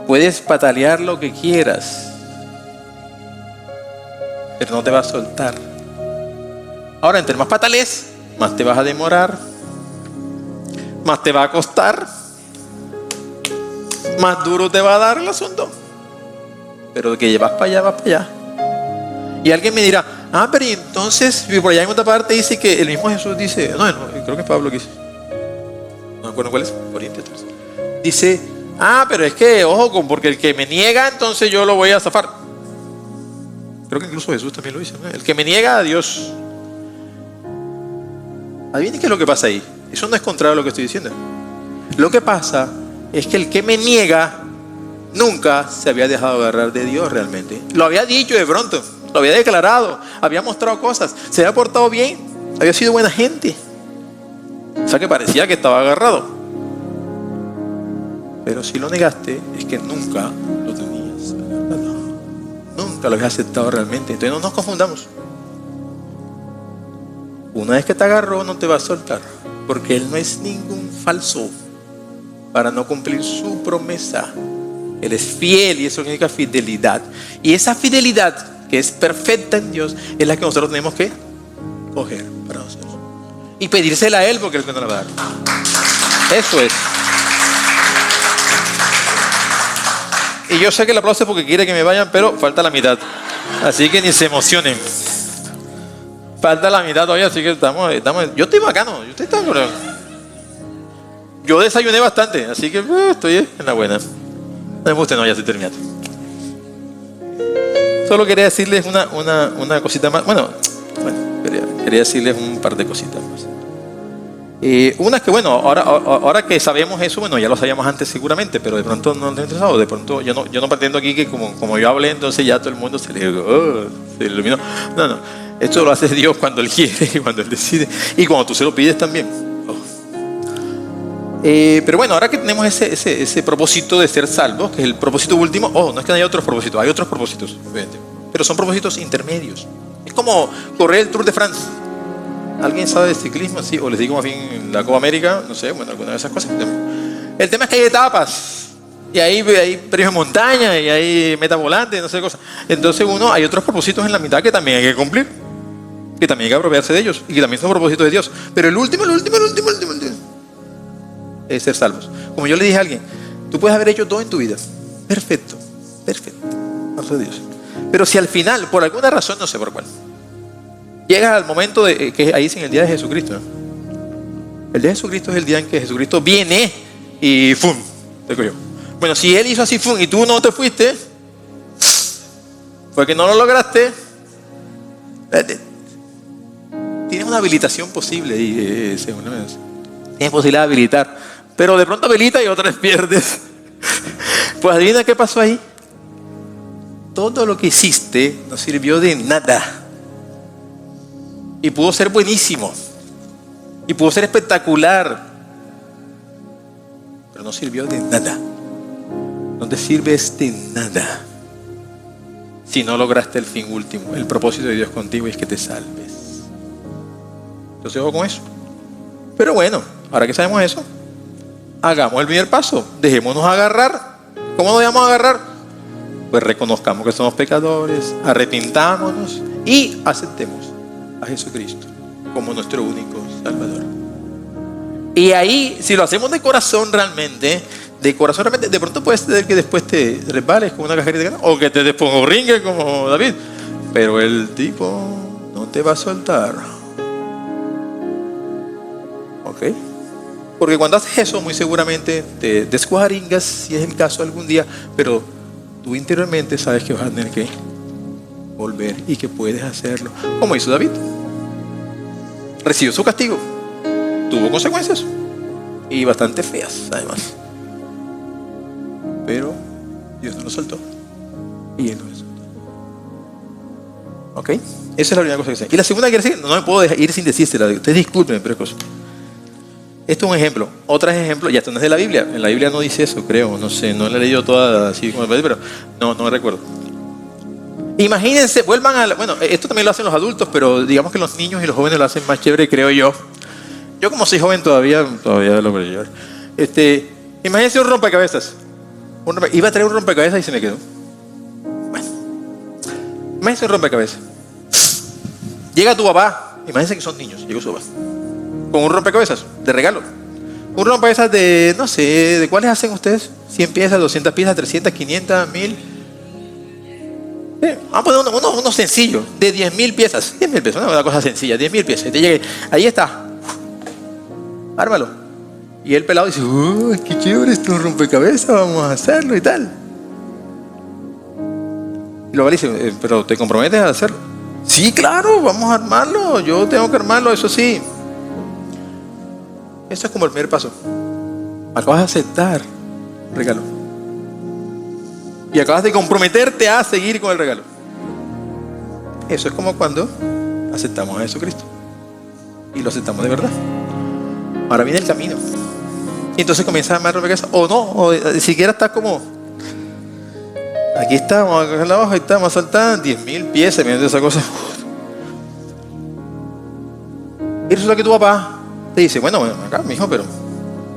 Puedes patalear lo que quieras, pero no te va a soltar. Ahora, entre más patales, más te vas a demorar, más te va a costar, más duro te va a dar el asunto. Pero de que llevas para allá, vas para allá. Y alguien me dirá, pero y entonces, y por allá en otra parte dice que el mismo Jesús dice, no, creo que es Pablo que dice, no me acuerdo cuál es, Corintios 3. Dice, pero es que, ojo, porque el que me niega, entonces yo lo voy a zafar. Creo que incluso Jesús también lo dice, ¿no? El que me niega a Dios. Adivinen qué es lo que pasa ahí. Eso no es contrario a lo que estoy diciendo. Lo que pasa es que el que me niega nunca se había dejado agarrar de Dios realmente. Lo había dicho de pronto, lo había declarado, había mostrado cosas, se había portado bien, había sido buena gente. O sea que parecía que estaba agarrado. Pero si lo negaste, es que nunca lo tenías agarrado. Nunca lo habías aceptado realmente. Entonces no nos confundamos. Una vez que te agarró, no te va a soltar, porque Él no es ningún falso para no cumplir su promesa. Él es fiel y eso significa fidelidad. Y esa fidelidad, que es perfecta en Dios, es la que nosotros tenemos que coger para nosotros. Y pedírsela a Él, porque Él no la va a dar. Eso es. Y yo sé que el aplauso es porque quiere que me vayan, pero falta la mitad. Así que ni se emocionen. Falta la mitad todavía, así que estamos yo estoy bacano, yo estoy tan bueno. Yo desayuné bastante, así que estoy en la buena. No me gusta, no, ya estoy terminando. Solo quería decirles una cosita más. Bueno, quería decirles un par de cositas más. Una es que, bueno, ahora que sabemos eso, bueno, ya lo sabíamos antes seguramente, pero de pronto no nos ha interesado. De pronto, yo no pretendo aquí que como yo hablé, entonces ya todo el mundo se iluminó. No. Esto lo hace Dios cuando Él quiere y cuando Él decide. Y cuando tú se lo pides también. Pero bueno, ahora que tenemos ese propósito de ser salvos, que es el propósito último, no es que no haya otros propósitos, hay otros propósitos, obviamente, pero son propósitos intermedios. Es como correr el Tour de France. ¿Alguien sabe de ciclismo? Sí, o les digo más bien la Copa América, no sé, bueno, alguna de esas cosas. El tema es que hay etapas. Y hay premios de montaña, y hay meta volante, no sé qué cosas. Entonces hay otros propósitos en la mitad que también hay que cumplir, que también hay que apropiarse de ellos, y que también son propósitos de Dios. Pero el último es ser salvos. Como yo le dije a alguien, tú puedes haber hecho todo en tu vida, perfecto, de Dios. Pero si al final, por alguna razón, no sé por cuál, llegas al momento que ahí dicen el día de Jesucristo, ¿no? El día de Jesucristo es el día en que Jesucristo viene y ¡fum! Te cogió. Bueno, si Él hizo así ¡fum! Y tú no te fuiste, porque no lo lograste, tienes una habilitación posible y según tienes posibilidad de habilitar, pero de pronto habilita y otra vez pierdes. Pues adivina qué pasó ahí. Todo lo que hiciste no sirvió de nada. Y pudo ser buenísimo. Y pudo ser espectacular. Pero no sirvió de nada. No te sirves de nada si no lograste el fin último. El propósito de Dios contigo es que te salves. Entonces ojo con eso. Pero bueno, ahora que sabemos eso, hagamos el primer paso. Dejémonos agarrar. ¿Cómo nos dejamos agarrar? Pues reconozcamos que somos pecadores, arrepintámonos y aceptemos a Jesucristo como nuestro único Salvador. Y ahí, si lo hacemos de corazón realmente, de pronto puede ser que después te resbales con una cajerita de ganas, o que te desponringues como David, pero el tipo no te va a soltar. ¿Ok? Porque cuando haces eso, muy seguramente te descuadringas, si es el caso algún día, pero tú interiormente sabes que vas a tener que volver y que puedes hacerlo, como hizo David. Recibió su castigo, tuvo consecuencias y bastante feas además, pero Dios no lo soltó y Él no lo soltó. ¿Ok? Esa es la primera cosa que sé. Y la segunda que decir, no me puedo ir sin decírsela. Ustedes disculpen, pero es cosa. Esto es un ejemplo. Otro ejemplo, ya esto no es de la Biblia. En la Biblia no dice eso, creo. No sé, no la he leído toda así como pero no me recuerdo. Imagínense, vuelvan a bueno, esto también lo hacen los adultos, pero digamos que los niños y los jóvenes lo hacen más chévere, creo yo. Yo como soy joven todavía lo voy a llevar. Imagínense un rompecabezas. Iba a traer un rompecabezas y se me quedó. Bueno, imagínense un rompecabezas. Llega tu papá, imagínense que son niños, llegó su papá con un rompecabezas de regalo. Un rompecabezas de, no sé, ¿de cuáles hacen ustedes? 100 piezas, 200 piezas, 300, 500, 1000. Vamos a poner uno sencillo, de 10.000 piezas. 10.000 piezas, una cosa sencilla, 10.000 piezas. Y te llegue, ahí está. Ármalo. Y el pelado dice, qué chévere, esto es un rompecabezas, vamos a hacerlo y tal. Y luego le dice, pero ¿te comprometes a hacerlo? Sí, claro, vamos a armarlo. Yo tengo que armarlo, eso sí. Eso es como el primer paso. Acabas de aceptar el regalo. Y acabas de comprometerte a seguir con el regalo. Eso es como cuando aceptamos a Jesucristo. Y lo aceptamos de verdad. Ahora viene el camino. Y entonces comienza a armar rompecabezas. O no, o ni siquiera estás como... Aquí está, vamos a coger la hoja, ahí está, vamos a saltar 10.000 piezas, mirando esa cosa. Y resulta que tu papá te dice, bueno, acá, mijo, pero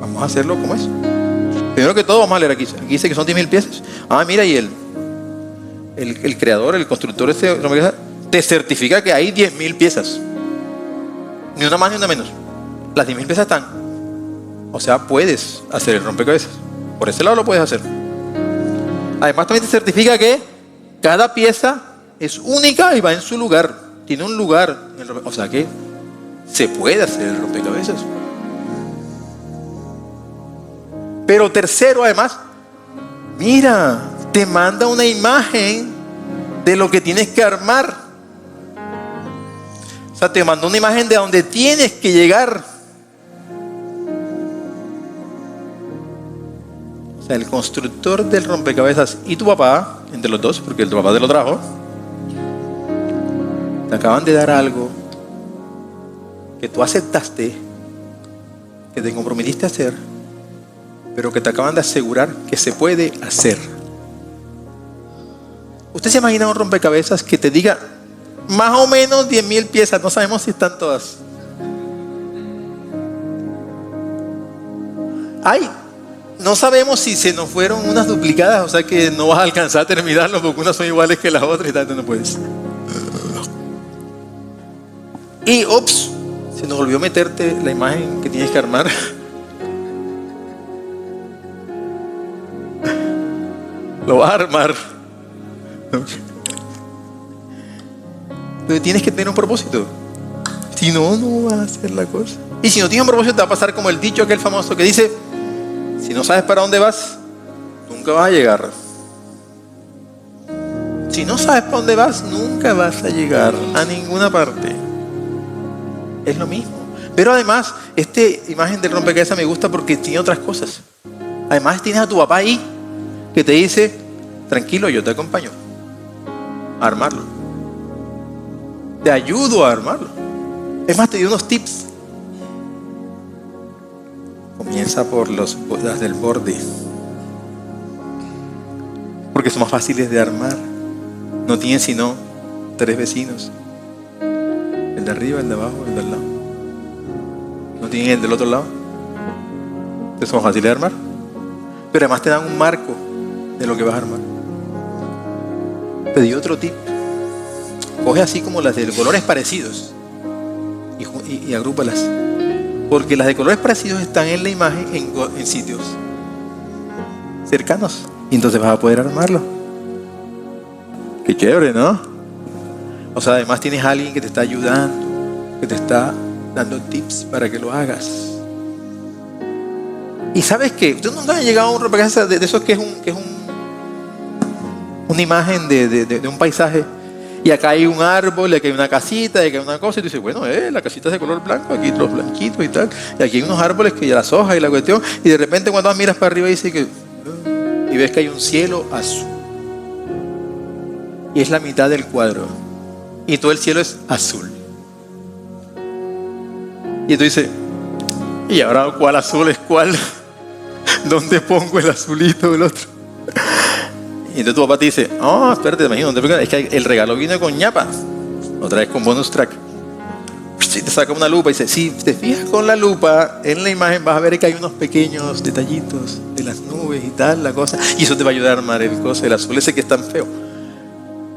vamos a hacerlo como es. Primero que todo, vamos a leer aquí. Aquí dice que son 10.000 piezas. Mira, y el creador, el constructor de este rompecabezas, te certifica que hay 10.000 piezas. Ni una más ni una menos. Las 10.000 piezas están. O sea, puedes hacer el rompecabezas. Por ese lado lo puedes hacer. Además, también te certifica que cada pieza es única y va en su lugar. Tiene un lugar. O sea que se puede hacer el rompecabezas. Pero tercero, además, mira, te manda una imagen de lo que tienes que armar. O sea, te manda una imagen de donde tienes que llegar. O sea, el constructor del rompecabezas y tu papá, entre los dos, porque tu papá te lo trajo, te acaban de dar algo que tú aceptaste, que te comprometiste a hacer, pero que te acaban de asegurar que se puede hacer. ¿Usted se imagina un rompecabezas que te diga más o menos 10.000 piezas? No sabemos si están todas. No sabemos si se nos fueron unas duplicadas, o sea que no vas a alcanzar a terminarlo porque unas son iguales que las otras y tanto no puedes. Y se nos olvidó meterte la imagen que tienes que armar. Lo vas a armar. Pero tienes que tener un propósito. Si no, no vas a hacer la cosa. Y si no tienes un propósito, te va a pasar como el dicho aquel famoso que dice: si no sabes para dónde vas, nunca vas a llegar. Si no sabes para dónde vas, nunca vas a llegar a ninguna parte. Es lo mismo. Pero además, esta imagen del rompecabezas me gusta porque tiene otras cosas. Además, tienes a tu papá ahí que te dice: tranquilo, yo te acompaño a armarlo. Te ayudo a armarlo. Es más, te doy unos tips. Comienza por las del borde, porque son más fáciles de armar. No tienen sino 3 vecinos: el de arriba, el de abajo, el del lado. No tienen el del otro lado. Entonces son fáciles de armar. Pero además te dan un marco de lo que vas a armar. Te di otro tip. Coge así como las de colores parecidos y agrúpalas. Porque las de colores parecidos están en la imagen en sitios cercanos. Y entonces vas a poder armarlo. Qué chévere, ¿no? O sea, además tienes a alguien que te está ayudando, que te está dando tips para que lo hagas. Y ¿sabes qué? Usted nunca ha llegado a un rompecabezas de esos que es una imagen de un paisaje. Y acá hay un árbol, y acá hay una casita, y acá hay una cosa. Y tú dices, bueno, la casita es de color blanco, aquí los blanquitos y tal. Y aquí hay unos árboles que ya las hojas y la cuestión. Y de repente cuando miras para arriba dices que... y ves que hay un cielo azul. Y es la mitad del cuadro. Y todo el cielo es azul. Y tú dices, ¿y ahora cuál azul es cuál? ¿Dónde pongo el azulito del otro? Y entonces tu papá te dice: espérate, te imagino, es que el regalo vino con ñapa, otra vez con bonus track. Y te saca una lupa y dice: si te fijas con la lupa en la imagen, vas a ver que hay unos pequeños detallitos de las nubes y tal, la cosa. Y eso te va a ayudar a armar el azul ese que es tan feo.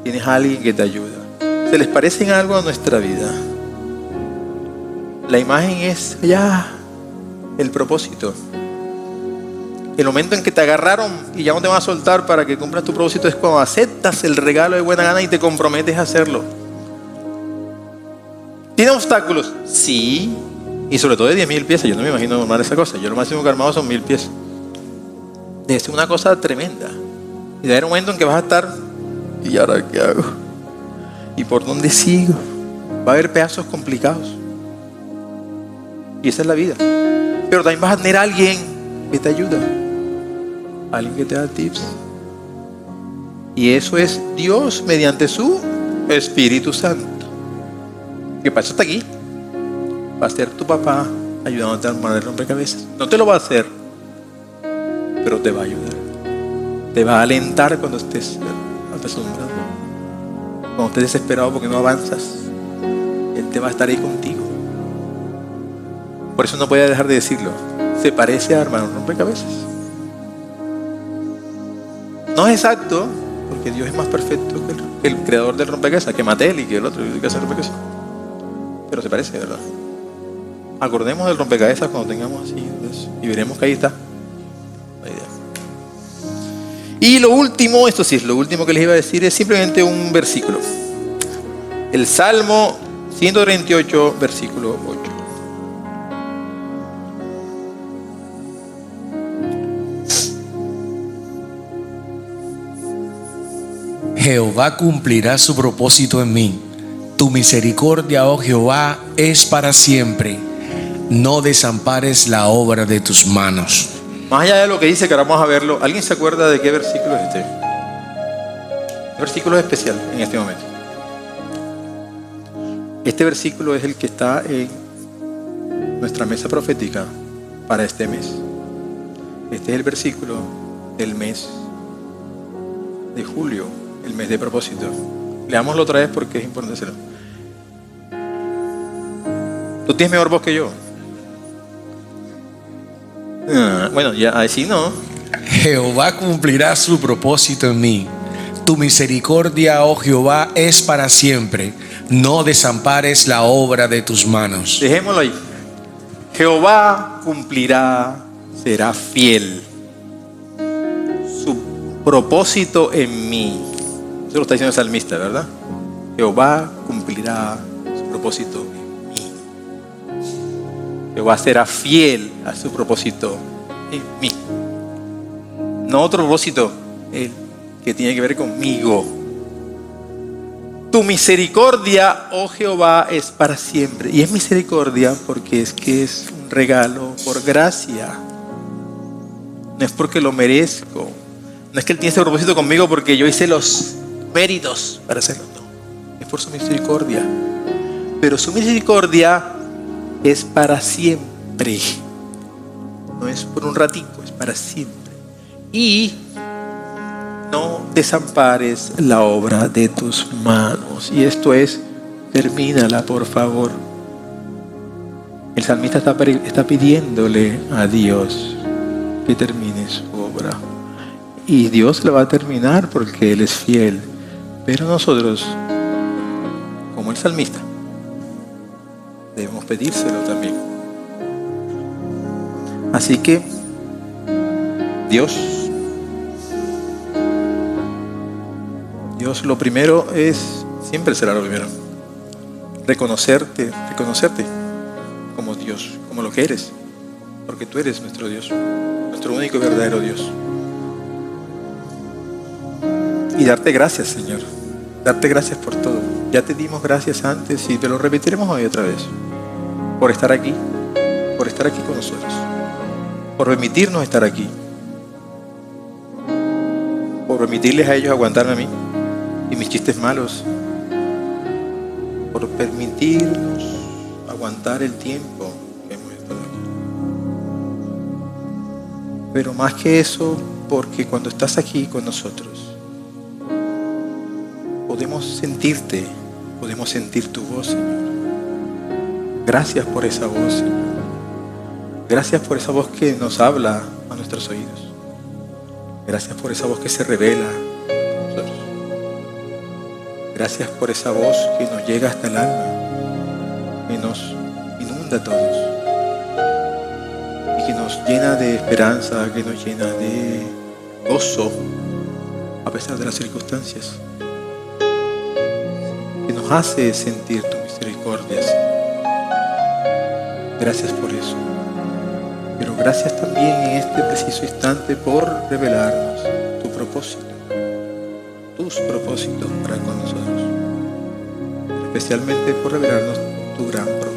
Tienes a alguien que te ayuda. ¿Se les parece en algo a nuestra vida? La imagen es ya el propósito. El momento en que te agarraron y ya no te van a soltar para que cumplas tu propósito es cuando aceptas el regalo de buena gana y te comprometes a hacerlo. ¿Tiene obstáculos? Sí. Y sobre todo de 10.000 pies. Yo no me imagino armar esa cosa. Yo lo máximo que he armado son 1.000 pies. Debe ser una cosa tremenda. Y de haber un momento en que vas a estar, ¿y ahora qué hago? ¿Y por dónde sigo? Va a haber pedazos complicados. Y esa es la vida. Pero también vas a tener a alguien que te ayuda. Alguien que te da tips. Y eso es Dios mediante su Espíritu Santo. Que para eso está aquí. Va a ser tu papá ayudándote a armar el rompecabezas. No te lo va a hacer, pero te va a ayudar. Te va a alentar cuando estés apesadumbrado. Cuando estés desesperado porque no avanzas, Él te va a estar ahí contigo. Por eso no puede dejar de decirlo. Se parece a armar un rompecabezas. No es exacto, porque Dios es más perfecto que el creador del rompecabezas, que Mattel y que el otro que hace el rompecabezas. Pero se parece, ¿verdad? Acordemos del rompecabezas cuando tengamos así eso, y veremos que ahí está la idea. Y lo último, esto sí es lo último que les iba a decir, es simplemente un versículo. El Salmo 138, versículo 8. Jehová cumplirá su propósito en mí. Tu misericordia, oh Jehová, es para siempre. No desampares la obra de tus manos. Más allá de lo que dice, que ahora vamos a verlo, ¿alguien se acuerda de qué versículo es este? Este versículo es especial en este momento. Este versículo es el que está en nuestra mesa profética para este mes. Este es el versículo del mes de julio, el mes de propósito. Leámoslo otra vez porque es importante hacerlo. Tú tienes mejor voz que yo. Bueno, ya así no. Jehová cumplirá su propósito en mí. Tu misericordia, oh Jehová, es para siempre. No desampares la obra de tus manos. Dejémoslo ahí. Jehová cumplirá, será fiel. Su propósito en mí. Eso lo está diciendo el salmista, ¿verdad? Jehová cumplirá su propósito en mí. Jehová será fiel a su propósito en mí. No otro propósito, el que tiene que ver conmigo. Tu misericordia, oh Jehová, es para siempre. Y es misericordia porque es que es un regalo por gracia. No es porque lo merezco. No es que Él tiene ese propósito conmigo porque yo hice los méritos para hacerlo. No, es por su misericordia. Pero su misericordia es para siempre. No es por un ratico, es para siempre. Y no desampares la obra de tus manos. Y esto es, termínala, por favor. El salmista está pidiéndole a Dios que termine su obra. Y Dios la va a terminar porque Él es fiel. Pero nosotros, como el salmista, debemos pedírselo también. Así que, Dios lo primero es, siempre será lo primero, reconocerte como Dios, como lo que eres, porque tú eres nuestro Dios, nuestro único y verdadero Dios. Y darte gracias, Señor, darte gracias por todo. Ya te dimos gracias antes y te lo repetiremos hoy otra vez, por estar aquí con nosotros, por permitirnos estar aquí, por permitirles a ellos aguantarme a mí y mis chistes malos, por permitirnos aguantar el tiempo que hemos estado aquí. Pero más que eso, porque cuando estás aquí con nosotros, podemos sentirte, podemos sentir tu voz, Señor. Gracias por esa voz, Señor. Gracias por esa voz que nos habla a nuestros oídos. Gracias por esa voz que se revela a nosotros. Gracias por esa voz que nos llega hasta el alma, que nos inunda a todos y que nos llena de esperanza, que nos llena de gozo a pesar de las circunstancias, que nos hace sentir tu misericordia, Señor. Gracias por eso. Pero gracias también en este preciso instante por revelarnos tu propósito, tus propósitos para con nosotros, especialmente por revelarnos tu gran propósito.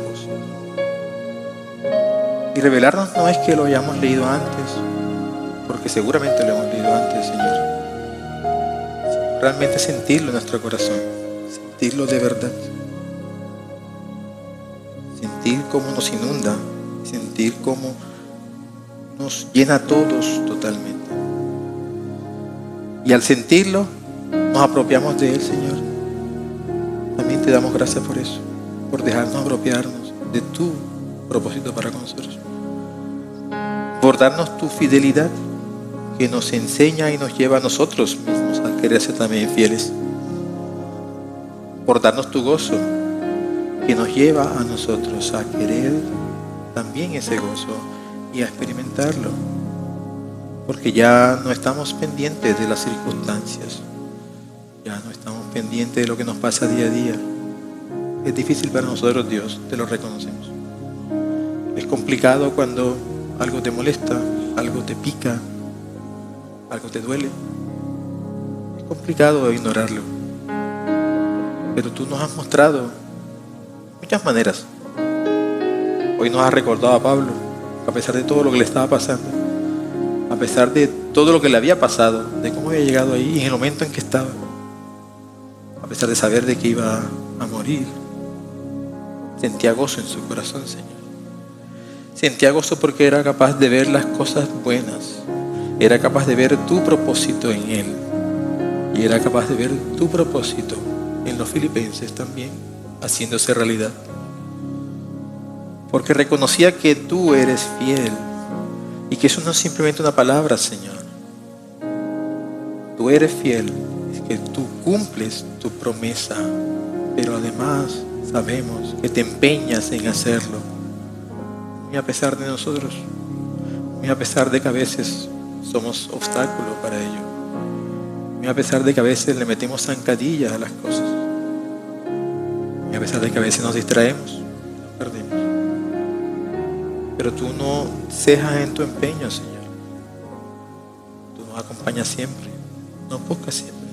Y revelarnos no es que lo hayamos leído antes, porque seguramente lo hemos leído antes, Señor, sino realmente sentirlo en nuestro corazón, sentirlo de verdad, sentir cómo nos inunda, sentir cómo nos llena a todos totalmente. Y al sentirlo, nos apropiamos de Él, Señor. También te damos gracias por eso, por dejarnos apropiarnos de tu propósito para con nosotros, por darnos tu fidelidad, que nos enseña y nos lleva a nosotros mismos a querer ser también fieles, por darnos tu gozo, que nos lleva a nosotros a querer también ese gozo y a experimentarlo, porque ya no estamos pendientes de las circunstancias, ya no estamos pendientes de lo que nos pasa día a día. Es difícil para nosotros, Dios, te lo reconocemos. Es complicado cuando algo te molesta, algo te pica, algo te duele. Es complicado ignorarlo, pero tú nos has mostrado muchas maneras. Hoy nos ha recordado a Pablo, a pesar de todo lo que le estaba pasando, a pesar de todo lo que le había pasado, de cómo había llegado ahí y en el momento en que estaba, a pesar de saber de que iba a morir, sentía gozo en su corazón, Señor. Sentía gozo porque era capaz de ver las cosas buenas, era capaz de ver tu propósito en él, y era capaz de ver tu propósito en los filipenses también, haciéndose realidad. Porque reconocía que tú eres fiel y que eso no es simplemente una palabra, Señor. Tú eres fiel, es que tú cumples tu promesa, pero además sabemos que te empeñas en hacerlo, muy a pesar de nosotros, muy a pesar de que a veces somos obstáculos para ello, muy a pesar de que a veces le metemos zancadillas a las cosas, muy a pesar de que a veces nos distraemos, nos perdemos. Pero tú no cejas en tu empeño, Señor. Tú nos acompañas siempre, nos buscas siempre,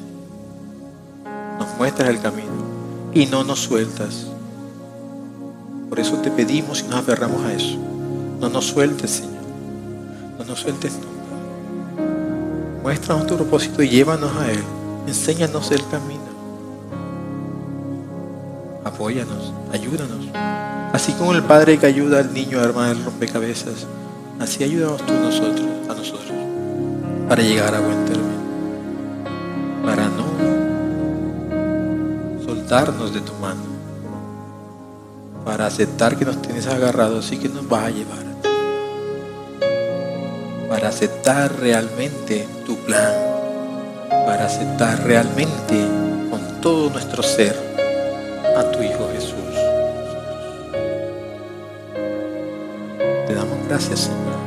nos muestras el camino y no nos sueltas. Por eso te pedimos y nos aferramos a eso. No nos sueltes, Señor. No nos sueltes nunca. Muéstranos tu propósito y llévanos a Él. Enséñanos el camino. Apóyanos, ayúdanos. Así como el padre que ayuda al niño a armar el rompecabezas, así ayúdanos tú a nosotros, para llegar a buen término, para no soltarnos de tu mano, para aceptar que nos tienes agarrados y que nos vas a llevar, para aceptar realmente tu plan, para aceptar realmente con todo nuestro ser a tu Hijo Jesús. Te damos gracias, Señor.